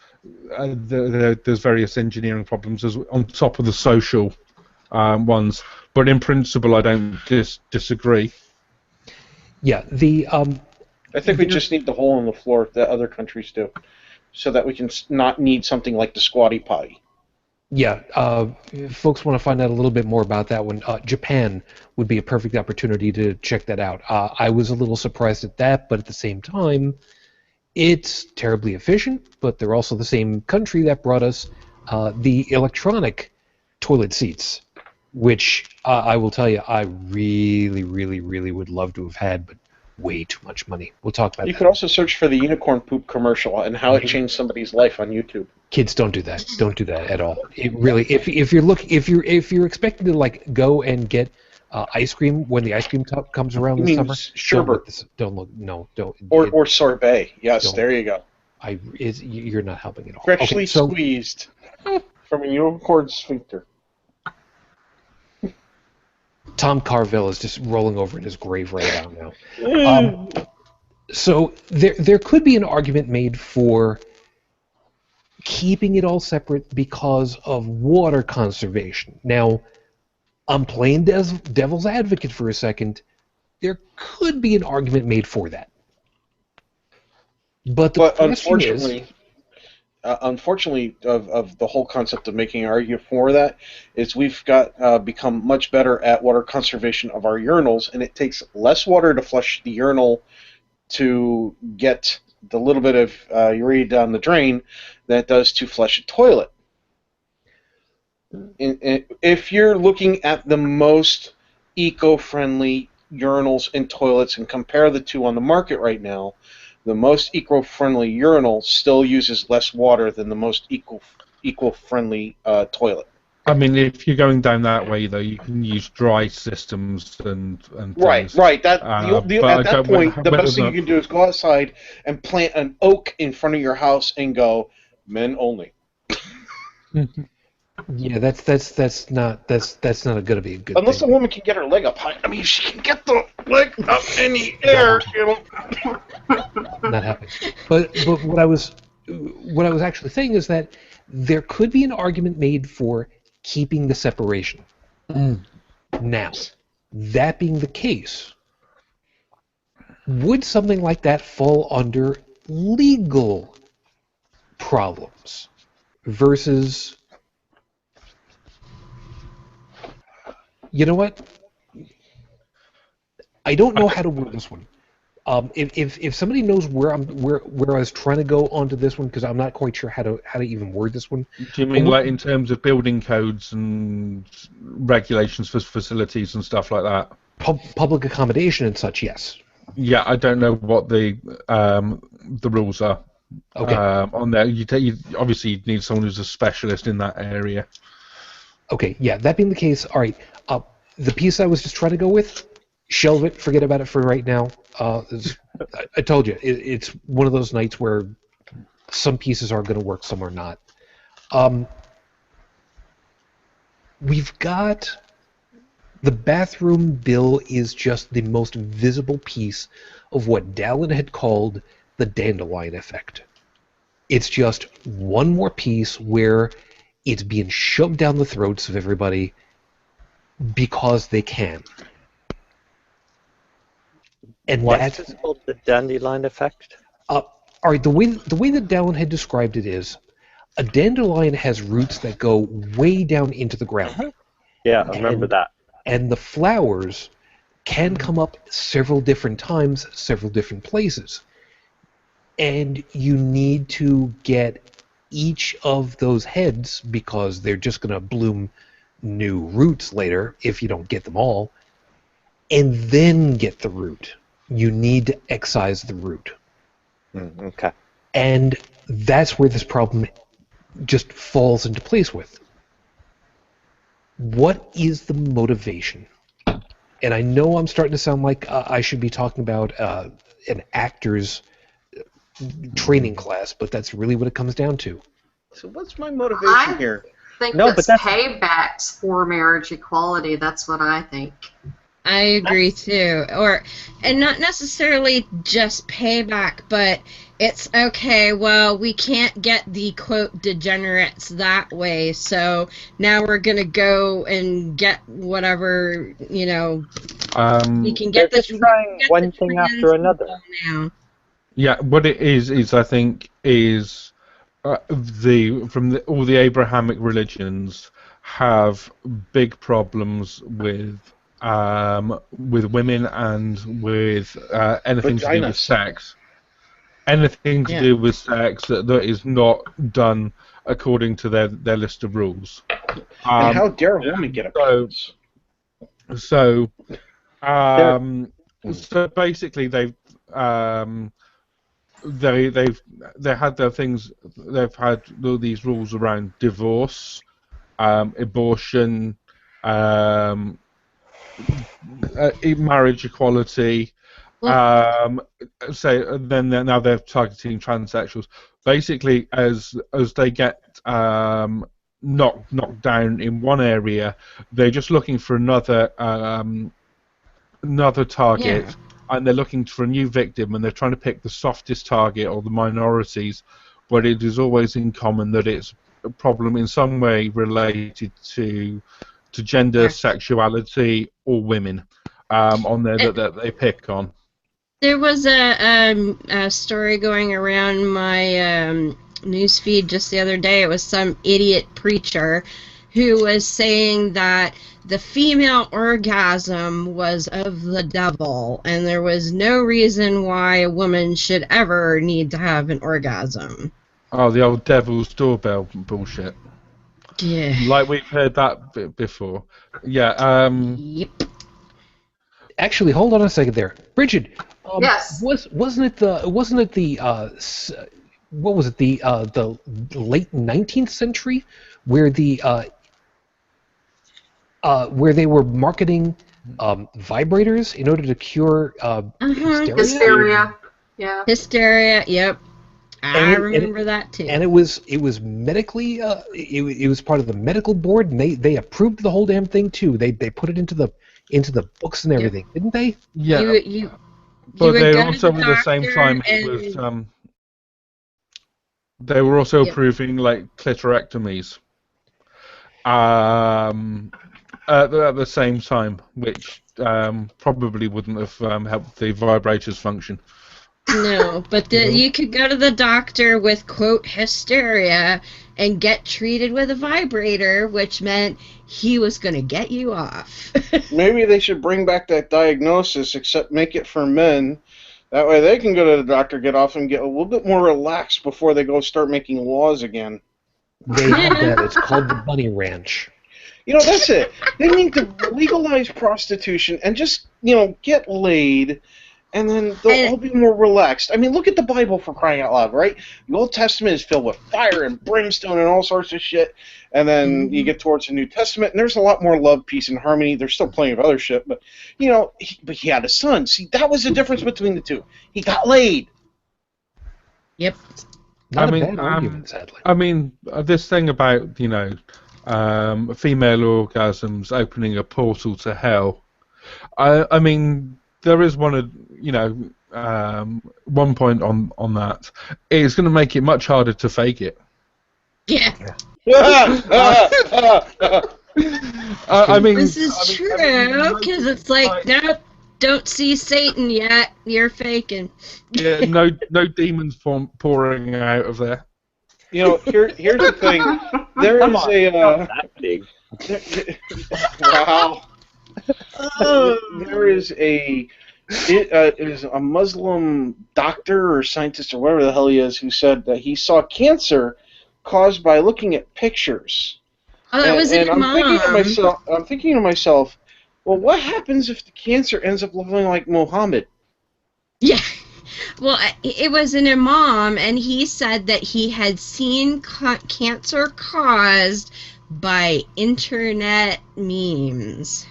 various engineering problems on top of the social ones. But in principle, I don't disagree. Yeah, I think we just need the hole in the floor that other countries do, so that we can not need something like the squatty potty. Yeah, if folks want to find out a little bit more about that one, Japan would be a perfect opportunity to check that out. I was a little surprised at that, but at the same time, it's terribly efficient, but they're also the same country that brought us the electronic toilet seats, which I will tell you, I really, really, really would love to have had, but way too much money. We'll talk about that. You could also search for the unicorn poop commercial and how it changed somebody's life on YouTube. Kids, don't do that. Don't do that at all. It really, if you're expecting to like go and get ice cream when the ice cream tub comes around this summer, sherbet. Don't look. No, don't. Or sorbet. Yes, there you go. You're not helping at all. Freshly squeezed from a unicorn sphincter. Tom Carville is just rolling over in his grave right now. So there could be an argument made for keeping it all separate because of water conservation. Now, I'm playing devil's advocate for a second. There could be an argument made for that. But unfortunately, of the whole concept of making an argument for that is we've got become much better at water conservation of our urinals, and it takes less water to flush the urinal to get the little bit of urea down the drain than it does to flush a toilet. If you're looking at the most eco-friendly urinals and toilets and compare the two on the market right now, the most eco-friendly urinal still uses less water than the most eco-friendly toilet. I mean, if you're going down that way, though, you can use dry systems and things. Right. At that point, the best thing you can do is go outside and plant an oak in front of your house and go, men only. Yeah, that's not going to be a good. Unless thing. a woman can get her leg up high. I mean, she can get the leg up in the air. Not happening. But what I was actually saying is that there could be an argument made for keeping the separation. Now, that being the case, would something like that fall under legal problems versus? You know what? I don't know how to word this one. If somebody knows where I was trying to go onto this one, because I'm not quite sure how to even word this one. Do you mean like in terms of building codes and regulations for facilities and stuff like that? Public accommodation and such, yes. Yeah, I don't know what the rules are. Okay. On there, you obviously need someone who's a specialist in that area. Okay, yeah. That being the case, all right. The piece I was just trying to go with, shelve it, forget about it for right now. I told you, it's one of those nights where some pieces are going to work, some are not. We've got the bathroom bill is just the most visible piece of what Dalan had called the dandelion effect. It's just one more piece where it's being shoved down the throats of everybody because they can. And why is it called the dandelion effect? All right, the way that Dalan had described it is, a dandelion has roots that go way down into the ground. Yeah, I remember that. And the flowers can come up several different times, several different places. And you need to get each of those heads, because they're just going to bloom new roots later if you don't get them all, and then get the root. You need to excise the root. Okay. And that's where this problem just falls into place with. What is the motivation? And I know I'm starting to sound like I should be talking about an actor's training class, but that's really what it comes down to. So what's my motivation here? I think No, it's but that's- paybacks for marriage equality. That's what I think. I agree too. And not necessarily just payback, but it's okay, well, we can't get the quote degenerates that way, so now we're gonna go and get whatever, we can get They're just trying one thing after another. now. Yeah, what it is I think, is all the Abrahamic religions have big problems with women and with anything to do with Vaginas. sex. Anything to do with sex that is not done according to their list of rules. And how dare a woman get a penis? So basically they've had their things. They've had all these rules around divorce, abortion, marriage equality. Now they're targeting transsexuals. Basically, as they get knocked down in one area, they're just looking for another target, and they're looking for a new victim, and they're trying to pick the softest target or the minorities, but it is always in common that it's a problem in some way related to gender, sexuality, or women on there that they pick on. There was a story going around my newsfeed just the other day. It was some idiot preacher who was saying that the female orgasm was of the devil, and there was no reason why a woman should ever need to have an orgasm. Oh, the old devil's doorbell bullshit. Yeah. Like we've heard that before. Yeah. Yep. Actually, hold on a second there, Brigid. Yes. Wasn't it the late 19th century where where they were marketing vibrators in order to cure hysteria? Hysteria. Yeah. Hysteria. Yep. I remember that too. And it was medically it was part of the medical board, and they approved the whole damn thing too. They put it into the books and everything, didn't they? Yeah. But they also, at the same time, they were also approving like clitorectomies. At the same time, which probably wouldn't have helped the vibrators function. No, but you could go to the doctor with, quote, hysteria and get treated with a vibrator, which meant he was going to get you off. Maybe they should bring back that diagnosis, except make it for men. That way they can go to the doctor, get off, and get a little bit more relaxed before they go start making laws again. They have that. It's called the Bunny Ranch. That's it. They need to legalize prostitution and just, get laid, and then they'll all be more relaxed. I mean, look at the Bible, for crying out loud, right? The Old Testament is filled with fire and brimstone and all sorts of shit, and then you get towards the New Testament, and there's a lot more love, peace, and harmony. There's still plenty of other shit, but, but he had a son. See, that was the difference between the two. He got laid. Yep. Not a bad argument, sadly. I mean, this thing about, female orgasms opening a portal to hell, I mean, there is one point on that. It's going to make it much harder to fake it. Yeah. I mean, this is true, because it's like, nope, don't see Satan yet. You're faking. Yeah, no demons pouring out of there. Here's the thing. There is Not that big. Wow. there is a Muslim doctor or scientist or whatever the hell he is who said that he saw cancer caused by looking at pictures. Oh, that was an I'm thinking to imam. myself, well, what happens if the cancer ends up looking like Muhammad? Yeah. Well, it was an imam, and he said that he had seen cancer caused by internet memes.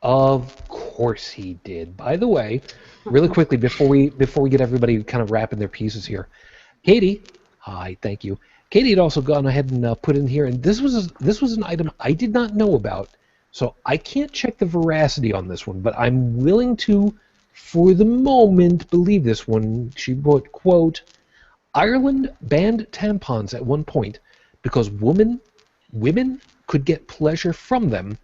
Of course he did. By the way, really quickly before we get everybody kind of wrapping their pieces here, Katie, hi, thank you. Katie had also gone ahead and put in here, and this was an item I did not know about, so I can't check the veracity on this one, but I'm willing to, for the moment, believe this one. She put, quote, Ireland banned tampons at one point because women could get pleasure from them.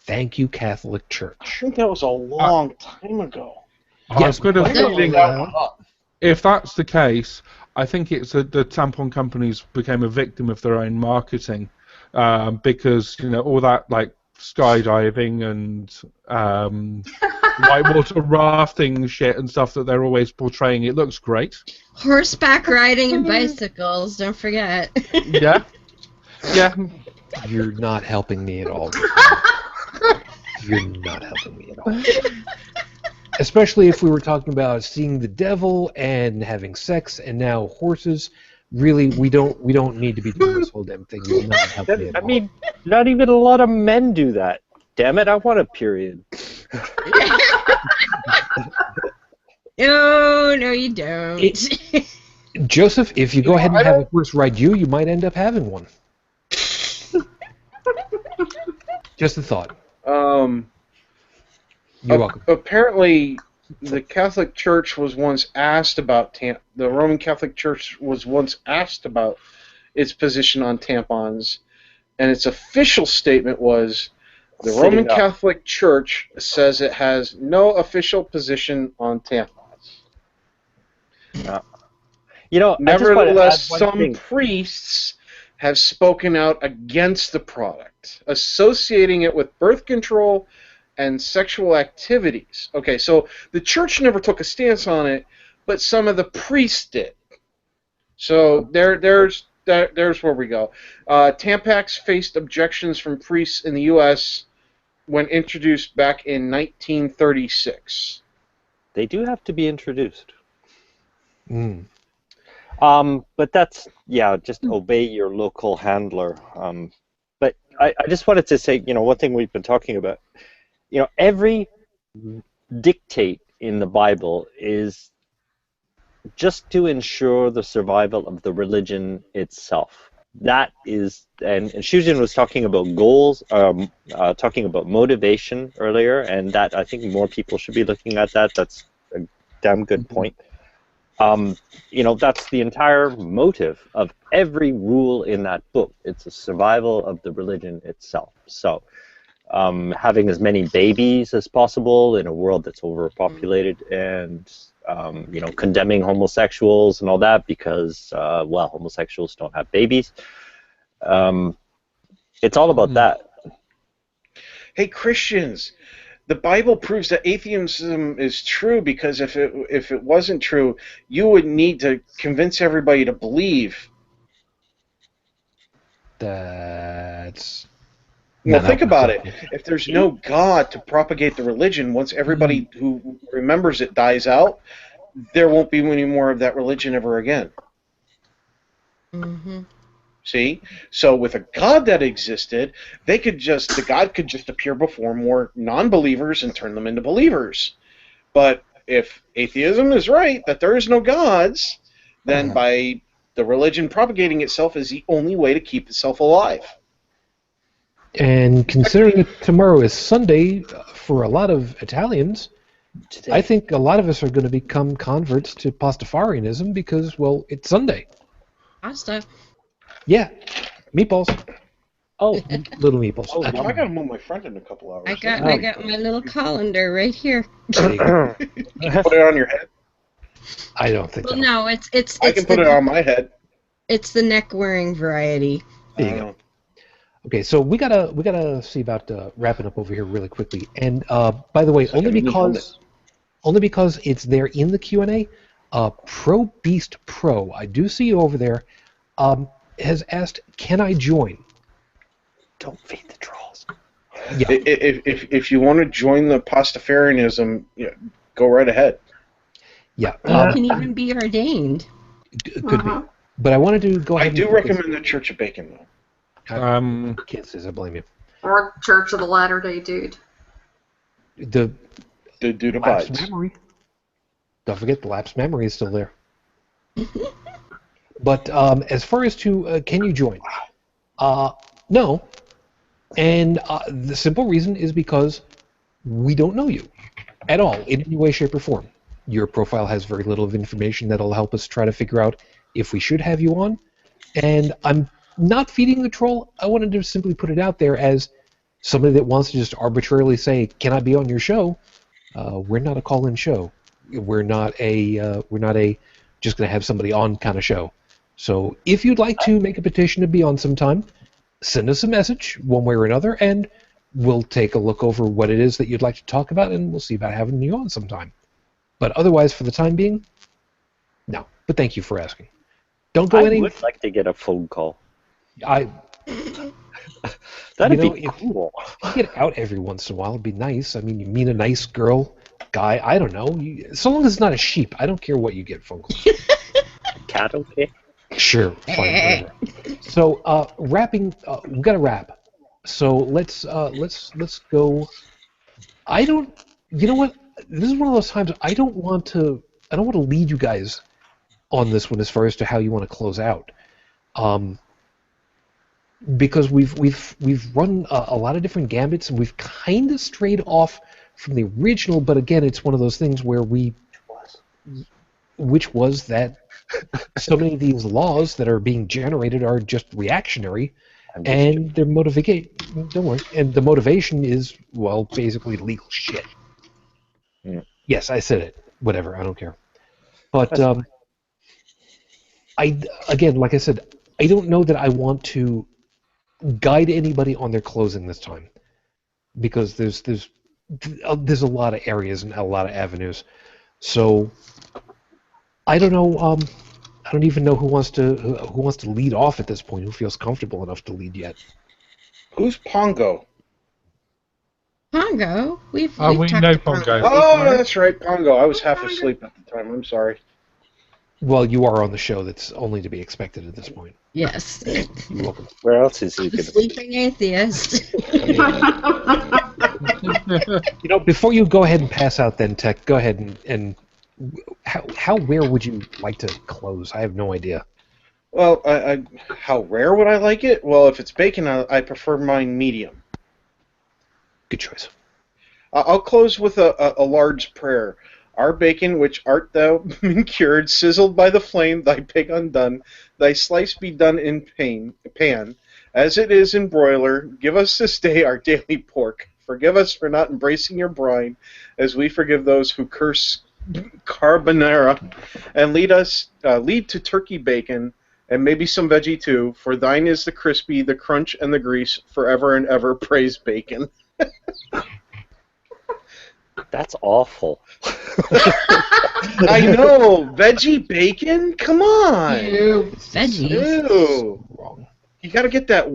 Thank you, Catholic I Church. think that was a long time ago. I've got a feeling Wow. if that's the case, I think it's that the tampon companies became a victim of their own marketing, because all that like skydiving and whitewater rafting shit and stuff that they're always portraying. It looks great. Horseback riding and bicycles, don't forget. Yeah. Yeah. You're not helping me at all. You're not helping me at all. Especially if we were talking about seeing the devil and having sex and now horses. Really, we don't need to be doing this whole damn thing. You're not helping me at all. I mean, not even a lot of men do that. Damn it, I want a period. No, you don't. Joseph, if you go ahead and have a horse ride you might end up having one. Just a thought. You're welcome. Apparently, the Catholic Church was once asked about the Roman Catholic Church was once asked about its position on tampons, and its official statement was, the Roman Catholic Church says it has no official position on tampons. Nevertheless, some priests have spoken out against the product, associating it with birth control and sexual activities. Okay, so the church never took a stance on it, but some of the priests did. So there's where we go. Tampax faced objections from priests in the U.S. when introduced back in 1936. They do have to be introduced. Mm. But that's, just obey your local handler. But I just wanted to say, one thing we've been talking about, every dictate in the Bible is just to ensure the survival of the religion itself. That is, and Shujin was talking about goals, talking about motivation earlier, and that I think more people should be looking at that. That's a damn good point. That's the entire motive of every rule in that book. It's a survival of the religion itself. So, having as many babies as possible in a world that's overpopulated, and condemning homosexuals and all that because, homosexuals don't have babies. It's all about that. Hey, Christians, the Bible proves that atheism is true, because if it wasn't true, you would need to convince everybody to believe. That's... Think about it. If there's no God to propagate the religion, once everybody who remembers it dies out, there won't be any more of that religion ever again. Mm-hmm. See? So with a God that existed, the God could just appear before more non-believers and turn them into believers. But if atheism is right, that there is no gods, then by the religion propagating itself is the only way to keep itself alive. And considering that tomorrow is Sunday for a lot of Italians, I think a lot of us are going to become converts to Pastafarianism because, well, it's Sunday. Pasta. Yeah, meatballs. Oh, little meatballs. Oh, I got to move my friend in a couple hours. I got my little colander right here. You can put it on your head. I don't think so. No, it's I can put it on my head. It's the neck wearing variety. There you go. Okay, so we gotta see about wrapping up over here really quickly. And by the way, It's like a mini only because it's there in the Q&A, Pro Beast Pro, I do see you over there, has asked, can I join? Don't feed the trolls. Yeah, If you want to join the Pastafarianism, go right ahead. yeah, You can even be ordained. could be. But I wanted to go I ahead. do and put this- recommend the Church of Bacon, though. Can't say I blame you. Or Church of the Latter-day Dude. The The dude lapsed abides. memory. Don't forget the lapsed memory is still there. But as far as to can you join? No. And the simple reason is because we don't know you at all in any way, shape, or form. Your profile has very little of information that'll help us try to figure out if we should have you on. And I'm not feeding the troll. I wanted to simply put it out there as somebody that wants to just arbitrarily say, "Can I be on your show?" We're not a call-in show. We're not a just going to have somebody on kind of show. So if you'd like to make a petition to be on sometime, send us a message one way or another, and we'll take a look over what it is that you'd like to talk about, and we'll see about having you on sometime. But otherwise, for the time being, no. But thank you for asking. Don't go I any. would like to get a phone call. I That'd You know, be if- cool. get out every once in a while. It'd be nice. I mean, you meet a nice girl, guy. I don't know. So long as it's not a sheep, I don't care what you get phone calls. Cat okay? Sure, fine, whatever. So, wrapping. We got to wrap. So let's go. I don't. You know what? This is one of those times I don't want to lead you guys on this one as far as to how you want to close out. Because we've run a lot of different gambits, and we've kind of strayed off from the original. But again, it's one of those things where which was that so many of these laws that are being generated are just reactionary, and their don't worry, and the motivation is, well, basically legal shit. Yeah. Yes, I said it. Whatever, I don't care. But again, like I said, I don't know that I want to guide anybody on their closing this time, because there's a lot of areas and a lot of avenues. So I don't know. I don't even know who wants to lead off at this point. Who feels comfortable enough to lead yet? Who's Pongo? Pongo? We've we talked know to Pongo. Oh, before. that's right, Pongo. I was half asleep at the time. I'm sorry. Well, you are on the show. That's only to be expected at this point. Yes. You're welcome. Where else is he The going to sleeping atheist. You know, before you go ahead and pass out, then Tech, go ahead and how rare would you like to close? I have no idea. Well, how rare would I like it? Well, if it's bacon, I prefer mine medium. Good choice. I'll close with a large prayer. Our bacon, which art thou been cured, sizzled by the flame, thy pig undone, thy slice be done in pan, as it is in broiler. Give us this day our daily pork. Forgive us for not embracing your brine, as we forgive those who curse carbonara, and lead to turkey bacon, and maybe some veggie too, for thine is the crispy, the crunch, and the grease, forever and ever praise bacon. That's awful. I know, veggie bacon? Come on! Veggies. Ew. Wrong. You gotta get that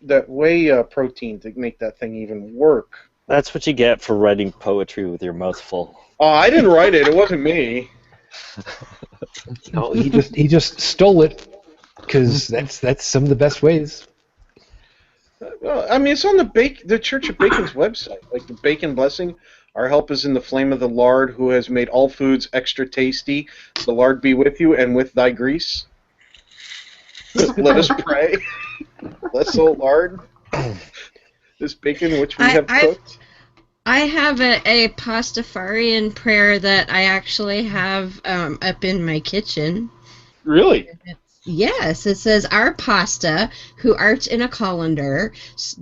that whey protein to make that thing even work. That's what you get for writing poetry with your mouth full. Oh, I didn't write it. It wasn't me. No, he just stole it, because that's some of the best ways. Well, I mean, it's on the Church of Bacon's website, like the Bacon Blessing. Our help is in the flame of the lard, who has made all foods extra tasty. The lard be with you and with thy grease. Let us pray. Bless, O Lord, this bacon which we have cooked. I have a Pastafarian prayer that I actually have up in my kitchen. Really? Yes, it says, "Our pasta, who art in a colander,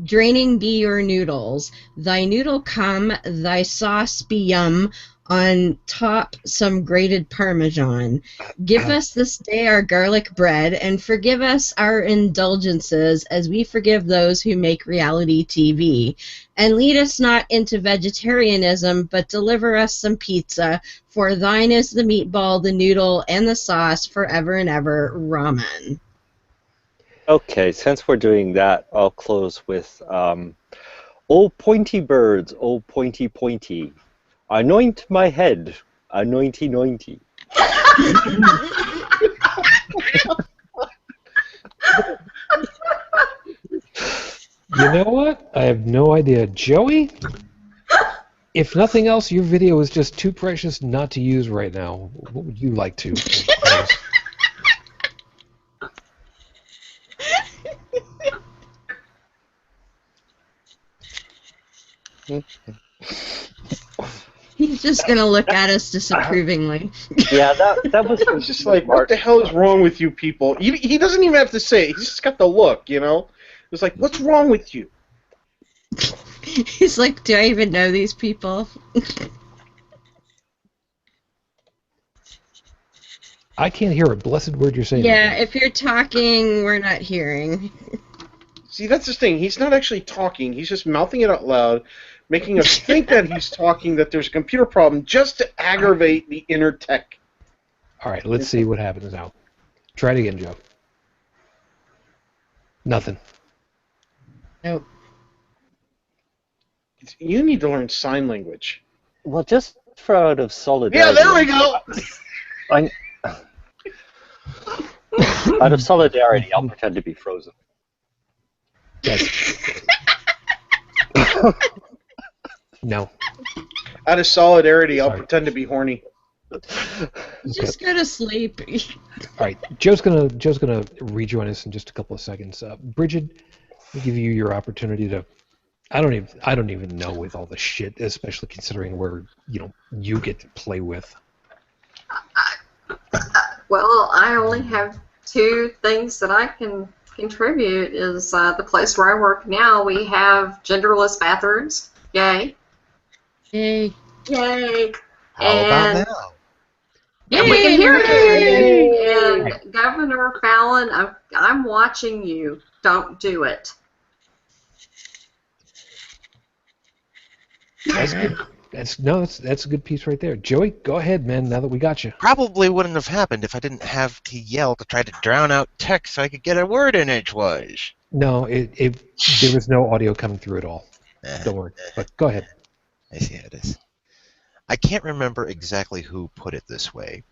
draining be your noodles. Thy noodle come, thy sauce be yum. On top, some grated Parmesan. Give us this day our garlic bread, and forgive us our indulgences as we forgive those who make reality TV. And lead us not into vegetarianism, but deliver us some pizza, for thine is the meatball, the noodle, and the sauce forever and ever. Ramen. Okay, since we're doing that, I'll close with "Oh pointy birds, oh pointy pointy, anoint my head, anointy nointy." You know what? I have no idea. Joey? If nothing else, your video is just too precious not to use right now. What would you like to? He's just going to look at us disapprovingly. Yeah, that was It's just like, what the hell is wrong with you people? He doesn't even have to say it. He's just got the look, you know? It's like, what's wrong with you? He's like, do I even know these people? I can't hear a blessed word you're saying. Yeah, if you're talking, we're not hearing. See, that's the thing. He's not actually talking. He's just mouthing it out loud, making us think that he's talking, that there's a computer problem, just to aggravate the inner tech. All right, let's see what happens now. Try it again, Joe. Nothing. Nope. You need to learn sign language. Well, just for out of solidarity. Yeah, there we go! Out of solidarity, I'll pretend to be frozen. Yes. No. Out of solidarity, I'll Sorry. pretend to be horny. Just go to sleep. All right, Joe's gonna rejoin us in just a couple of seconds. Brigid, I'll give you your opportunity to. I don't even know with all the shit, especially considering where you get to play with. Well, I only have two things that I can contribute. Is the place where I work now, we have genderless bathrooms. Yay. Yay. Yay. How about now? And we can hear Yay. you. And Governor Fallon, I'm watching you. Don't do it. That's good. That's a good piece right there. Joey, go ahead, man. Now that we got you. Probably wouldn't have happened if I didn't have to yell to try to drown out text so I could get a word in edgewise. No, there was no audio coming through at all. Don't worry. But go ahead. I see how it is. I can't remember exactly who put it this way,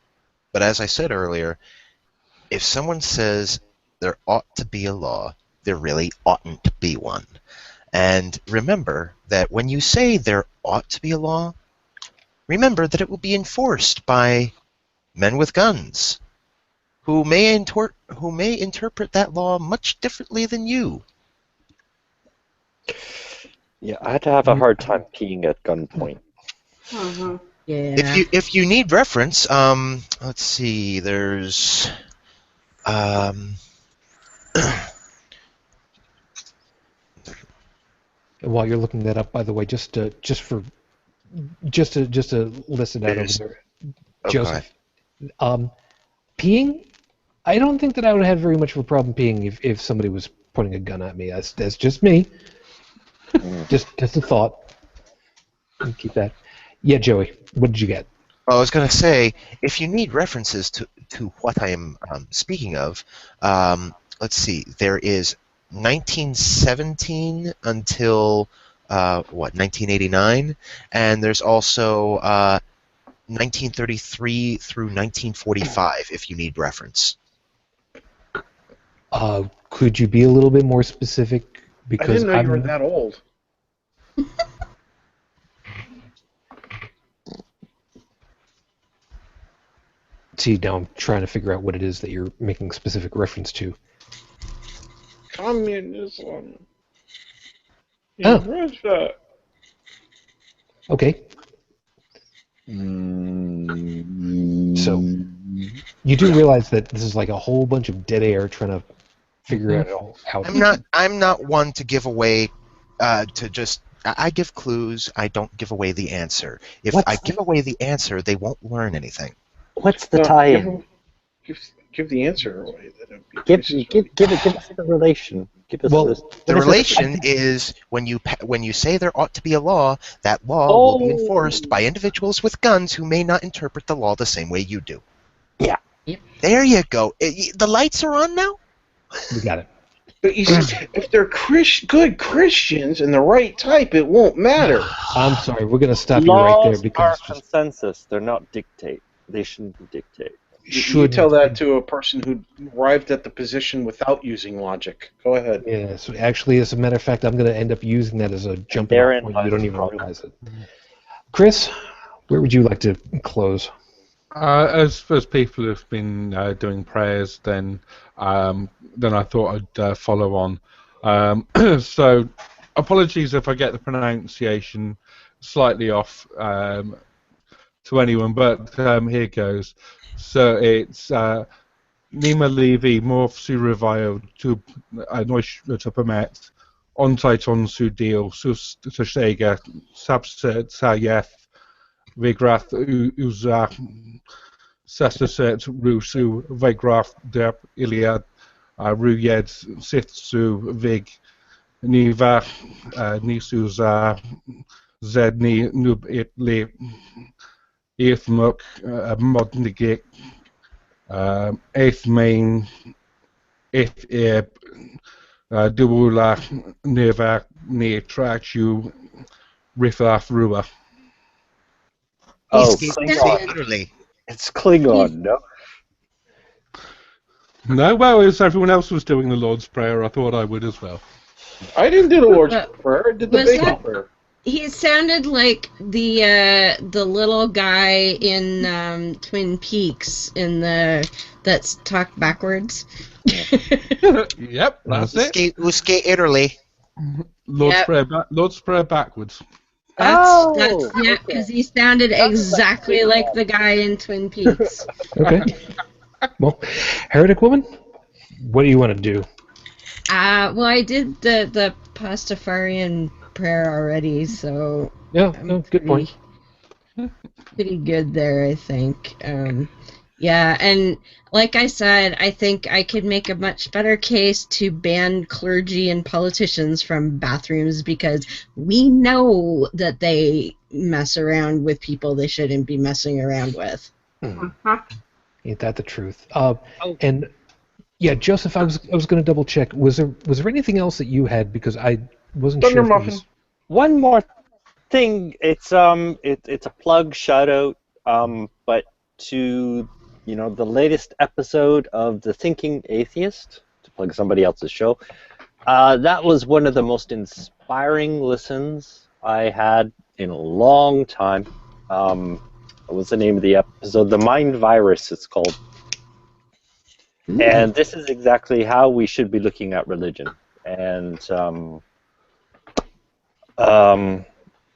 but as I said earlier, if someone says there ought to be a law, there really oughtn't to be one. And remember that when you say there ought to be a law, remember that it will be enforced by men with guns, who may interpret that law much differently than you. Yeah, I had to have a hard time peeing at gunpoint. Mm-hmm. Yeah. If you need reference, let's see. There's And while you're looking that up, by the way, just to list it out over there, Oh, Joseph. Peeing? I don't think that I would have very much of a problem peeing if somebody was pointing a gun at me. That's just me. just a thought. Keep that. Yeah, Joey, what did you get? Well, I was going to say, if you need references to what I am speaking of, let's see. There is 1917 until 1989, and there's also 1933 through 1945. If you need reference. Could you be a little bit more specific? Because I didn't know you were that old. See, now I'm trying to figure out what it is that you're making specific reference to. Communism. Oh. Russia. Okay. So, you do realize that this is like a whole bunch of dead air trying to figure it all out. I'm not one to give away to just I give clues. I don't give away the answer. If What's I give away the answer, they won't learn anything. What's the No, tie-in? give the answer away. Give us the relation. Give us Well, this. The What is it? relation is when you say there ought to be a law, that law will be enforced by individuals with guns who may not interpret the law the same way you do. Yeah. Yep. There you go. The lights are on now? we got it. But you see, if they're good Christians and the right type, it won't matter. I'm sorry, we're going to stop you right there Laws because are consensus. They're not dictate. They shouldn't dictate. You tell that to a person who arrived at the position without using logic. Go ahead. Yeah, so actually, as a matter of fact, I'm going to end up using that as a jumping Therein off point. lies You don't the even problem. realize it. Chris, where would you like to close? As people have been doing prayers, then I thought I'd follow on. So, apologies if I get the pronunciation slightly off to anyone, but here goes. So it's Nima Levi Morph Surevio to Noish Tupamet On Titon Sudil Sus Tashega Subset Sayef Vigrath Uza Sasaset Rusu Vigraf Dep Iliad Ruyed Sithsu Vig Niva Nisuza Zedni Nub Itli Eithmuk Modnigik Eighth Main Eighth Eb Duula Neva Ne Trachu Rifaf Rua. Oh, He's Klingon. sounded- Literally. It's Klingon, no? No, well, as everyone else was doing the Lord's Prayer, I thought I would as well. I didn't do the Lord's But Prayer. I did the was bacon that- prayer. He sounded like the little guy in Twin Peaks that's talked backwards. Yep, that's it. Uske Italy. Lord's Yep. Prayer, Lord's Prayer backwards. That's because he sounded exactly like the guy in Twin Peaks. Okay. Well, Heretic Woman, what do you want to do? Well, I did the Pastafarian prayer already, so Yeah, no, good point. pretty good there, I think. Yeah, and like I said, I think I could make a much better case to ban clergy and politicians from bathrooms because we know that they mess around with people they shouldn't be messing around with. Ain't that the truth? And yeah, Joseph, I was going to double check. Was there anything else that you had because I wasn't Thunder sure. If Muffin. it was... One more thing. It's a plug shout out, but to the latest episode of The Thinking Atheist, to plug somebody else's show. That was one of the most inspiring listens I had in a long time. What was the name of the episode? The Mind Virus, it's called. And this is exactly how we should be looking at religion. And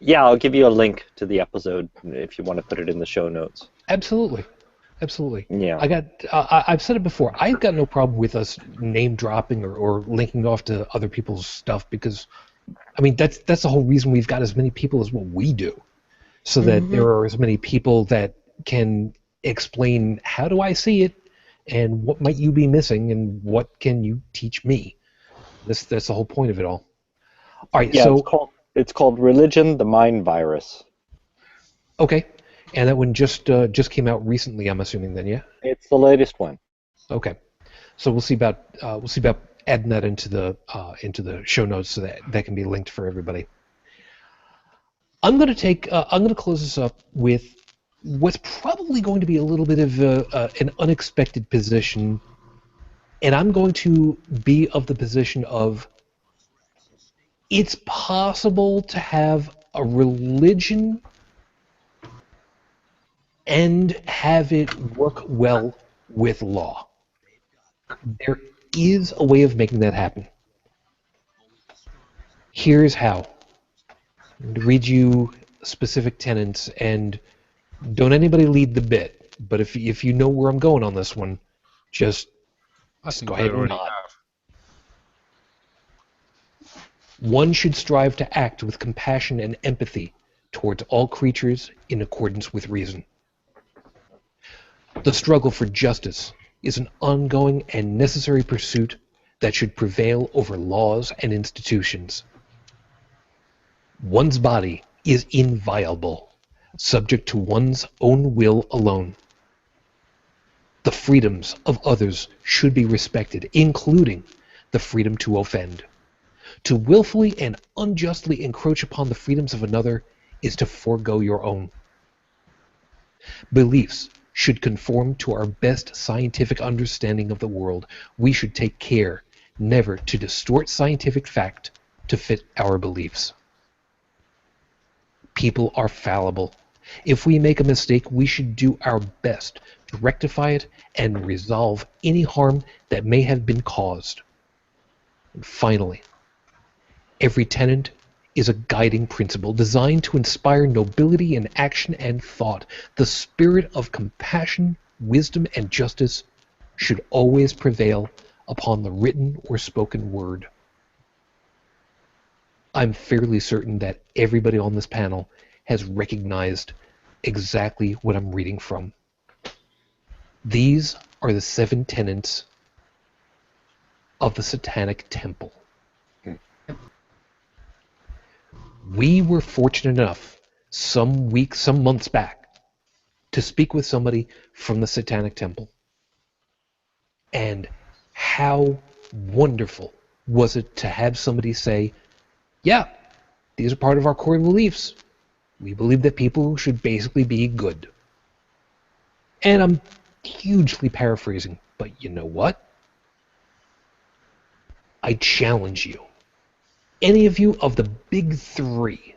yeah, I'll give you a link to the episode if you want to put it in the show notes. Absolutely. Absolutely. Yeah. I've said it before. I've got no problem with us name dropping or linking off to other people's stuff because, I mean, that's the whole reason we've got as many people as what we do, so that there are as many people that can explain how do I see it, and what might you be missing, and what can you teach me. That's the whole point of it all. All right. Yeah, So it's called Religion: The Mind Virus. okay. And that one just came out recently, I'm assuming. Then, yeah. It's the latest one. Okay, so we'll see about adding that into the show notes so that can be linked for everybody. I'm going to close this up with what's probably going to be a little bit of an unexpected position, and I'm going to be of the position of it's possible to have a religion and have it work well with law. There is a way of making that happen. Here's how. I'm going to read you specific tenets, and don't anybody lead the bit, but if you know where I'm going on this one, just I think go I ahead and already nod. have. One should strive to act with compassion and empathy towards all creatures in accordance with reason. The struggle for justice is an ongoing and necessary pursuit that should prevail over laws and institutions. One's body is inviolable, subject to one's own will alone. The freedoms of others should be respected, including the freedom to offend. To willfully and unjustly encroach upon the freedoms of another is to forego your own. Beliefs should conform to our best scientific understanding of the world. We should take care never to distort scientific fact to fit our beliefs. People are fallible. If we make a mistake, we should do our best to rectify it and resolve any harm that may have been caused. And finally, every tenet is a guiding principle designed to inspire nobility in action and thought. The spirit of compassion, wisdom, and justice should always prevail upon the written or spoken word. I'm fairly certain that everybody on this panel has recognized exactly what I'm reading from. These are the 7 tenets of the Satanic Temple. We were fortunate enough some months back to speak with somebody from the Satanic Temple. And how wonderful was it to have somebody say, yeah, these are part of our core beliefs. We believe that people should basically be good. And I'm hugely paraphrasing, but you know what? I challenge you. Any of you of the big 3,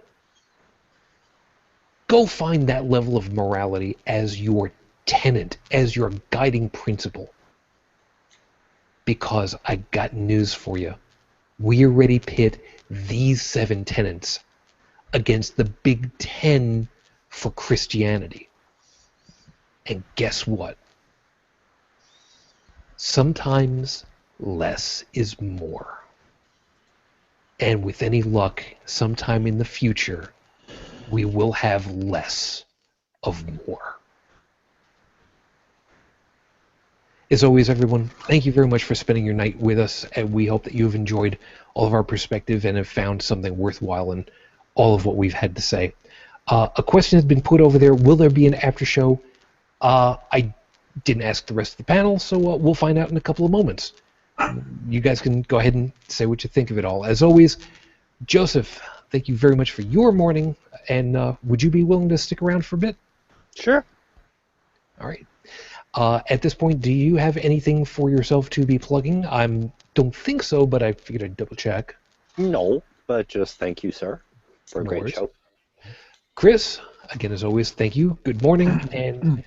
go find that level of morality as your tenet, as your guiding principle. Because I got news for you. We already pit these 7 tenets against the Big 10 for Christianity. And guess what? Sometimes less is more. And with any luck, sometime in the future, we will have less of more. As always, everyone, thank you very much for spending your night with us, and we hope that you've enjoyed all of our perspective and have found something worthwhile in all of what we've had to say. A question has been put over there, will there be an after show? I didn't ask the rest of the panel, so we'll find out in a couple of moments. You guys can go ahead and say what you think of it all. As always, Joseph, thank you very much for your morning, and would you be willing to stick around for a bit? Sure. All right. At this point, do you have anything for yourself to be plugging? I don't think so, but I figured I'd double check. No, but just thank you, sir, for a great worries. show. Chris, again, as always, thank you. Good morning, and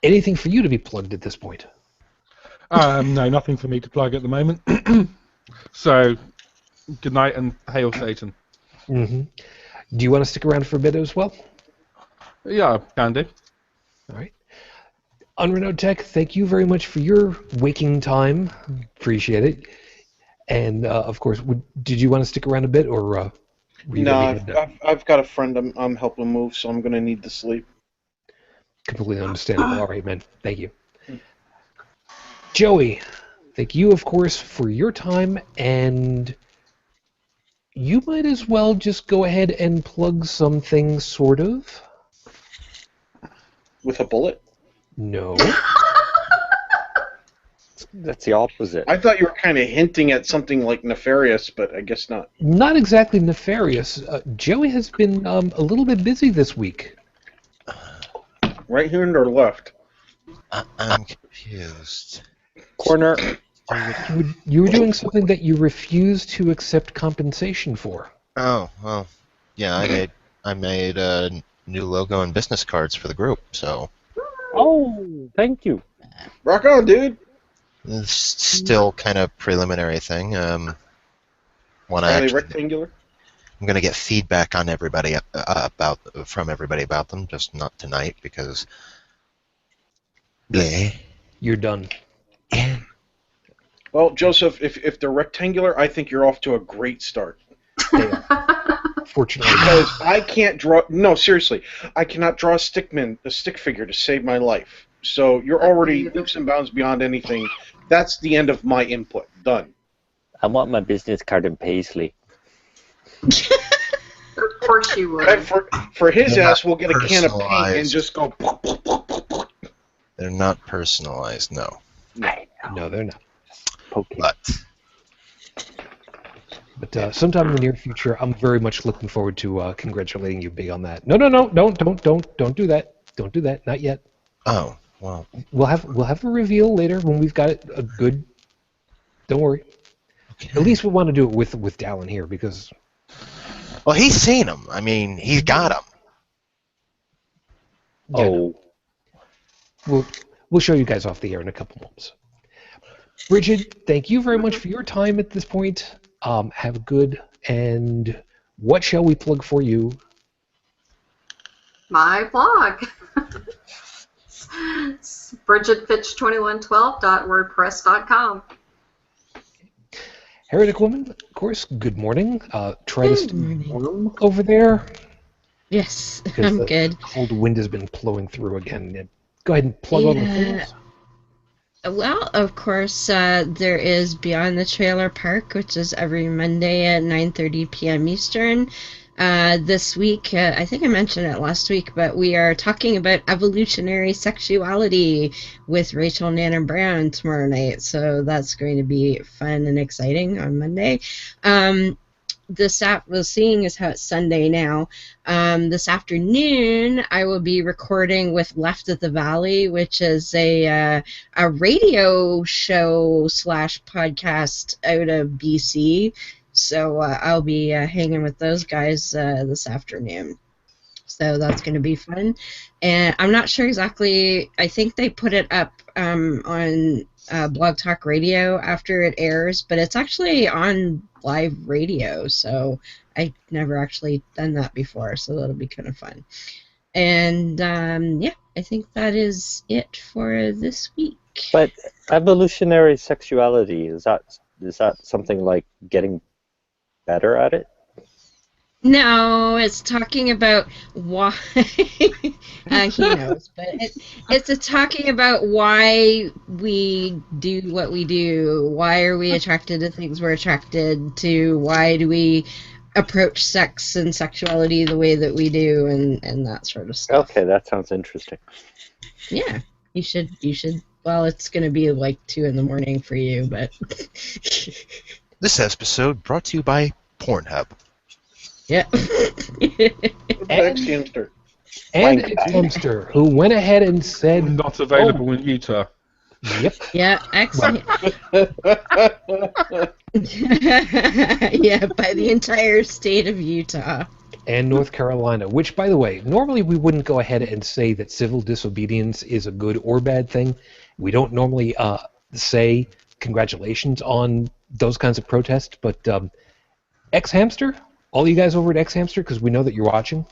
anything for you to be plugged at this point? No, nothing for me to plug at the moment. So, good night and hail Satan. Mm-hmm. Do you want to stick around for a bit as well? Yeah, can do. All right. Unrenewed Tech, thank you very much for your waking time. Appreciate it. And, of course, did you want to stick around a bit, or were you No, gonna be heading out? I've got a friend I'm helping move, so I'm going to need to sleep. Completely understandable. All right, man. Thank you. Joey, thank you, of course, for your time, and you might as well just go ahead and plug something, sort of. With a bullet? No. That's the opposite. I thought you were kind of hinting at something like nefarious, but I guess not. Not exactly nefarious. Joey has been a little bit busy this week. Right hand or left? I'm confused. Corner. You were doing something that you refused to accept compensation for. Oh, well, yeah, I made a new logo and business cards for the group, so Oh, thank you. Rock on, dude! it's still kind of preliminary thing. When I Are they actually, rectangular? I'm gonna get feedback on everybody from everybody about them, just not tonight because bleh. You're done. Well, Joseph, if they're rectangular, I think you're off to a great start. They are. Fortunately, Because I can't draw. No, seriously, I cannot draw a stick figure to save my life. So you're already leaps and bounds beyond anything. That's the end of my input. Done. I want my business card in paisley. Of course you would. And for his They're ass, not we'll get a can of paint and personalized. just go. They're not personalized, no. no, they're not. But But sometime in the near future, I'm very much looking forward to congratulating you big on that. No, don't do that. Don't do that. Not yet. oh well. We'll have a reveal later when we've got a good. Don't worry. Okay. At least we want to do it with Dalan here because. Well, he's seen them. I mean, he's got them. Yeah, Oh, we'll show you guys off the air in a couple months. Brigid, thank you very much for your time at this point. Have a good, and what shall we plug for you? My blog. It's brigidfitch2112.wordpress.com. Heretic Woman, of course, good morning. Try to Good stay morning. warm over there. Yes, Because I'm the good. cold wind has been blowing through again. Go ahead and plug all the things. Well, of course, there is Beyond the Trailer Park, which is every Monday at 9:30 p.m. Eastern. This week, I think I mentioned it last week, but we are talking about evolutionary sexuality with Rachel Nana Brown tomorrow night, so that's going to be fun and exciting on Monday. Seeing as how it's Sunday now, this afternoon I will be recording with Left at the Valley, which is a radio show / podcast out of BC. So I'll be hanging with those guys this afternoon. So that's going to be fun. And I'm not sure exactly. I think they put it up on Blog Talk Radio after it airs, but it's actually on live radio. So I've never actually done that before. So that'll be kind of fun. And yeah, I think that is it for this week. but evolutionary sexuality, is that something like getting better at it? No, it's talking about why he knows, but it's talking about why we do what we do. Why are we attracted to things we're attracted to? Why do we approach sex and sexuality the way that we do, and that sort of stuff. Okay, that sounds interesting. Yeah, you should. Well, it's going to be like 2 a.m. for you, but This episode brought to you by Pornhub. yeah. Ex-hamster. And Wank it's bag. Hamster, who went ahead and said, Not available in Utah. "Yep, Yeah, excellent. Yeah, by the entire state of Utah. and North Carolina." Which, by the way, normally we wouldn't go ahead and say that civil disobedience is a good or bad thing. We don't normally say congratulations on those kinds of protests, but X-Hamster, all you guys over at X-Hamster, because we know that you're watching,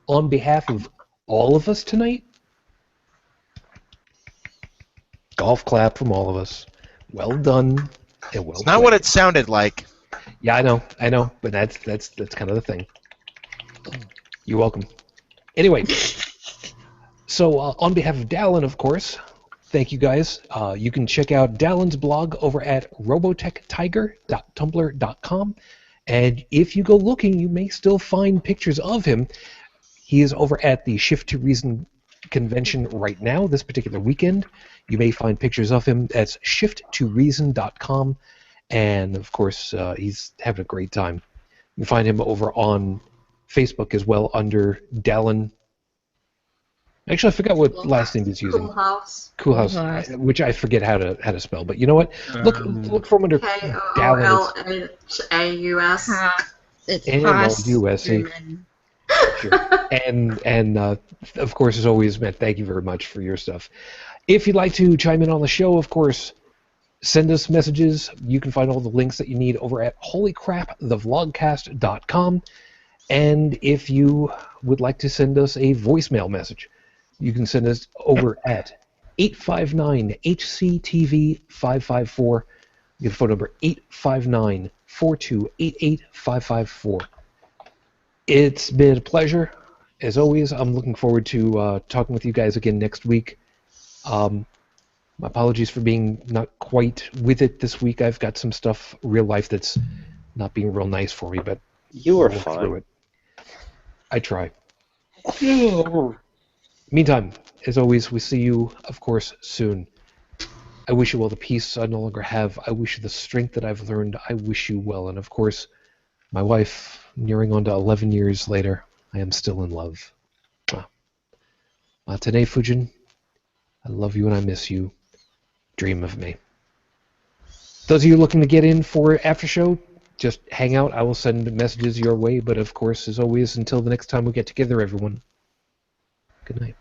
on behalf of all of us tonight, golf clap from all of us. Well done and well It's not what played. it sounded like. Yeah, I know, but that's kind of the thing. You're welcome. Anyway, so on behalf of Dalan, of course, thank you guys. You can check out Dalan's blog over at robotechtiger.tumblr.com, and if you go looking, you may still find pictures of him. He is over at the Shift to Reason convention right now, this particular weekend. You may find pictures of him. That's shifttoreason.com. And, of course, he's having a great time. You can find him over on Facebook as well under Dalan. Actually, I forgot what last name he's using. Cool House. Cool House, House. which I forget how to spell. But you know what? Look for him under Dalan. KOOLHAUS. It's N-O-U-S-E. Sure. And of course, as always, Matt, thank you very much for your stuff. If you'd like to chime in on the show, of course, send us messages. You can find all the links that you need over at holycrapthevlogcast.com. And if you would like to send us a voicemail message, you can send us over at 859-HCTV-554. You get phone number 859-428-8554. It's been a pleasure. As always, I'm looking forward to talking with you guys again next week. My apologies for being not quite with it this week. I've got some stuff, real life, that's not being real nice for me, but You were I'll work fine. through it. I try. Meantime, as always, we see you, of course, soon. I wish you all the peace I no longer have. I wish you the strength that I've learned. I wish you well. And of course, my wife, nearing on to 11 years later, I am still in love. Matane Fujin, I love you and I miss you. Dream of me. Those of you looking to get in for after show, just hang out. I will send messages your way. But of course, as always, until the next time we get together, everyone, good night.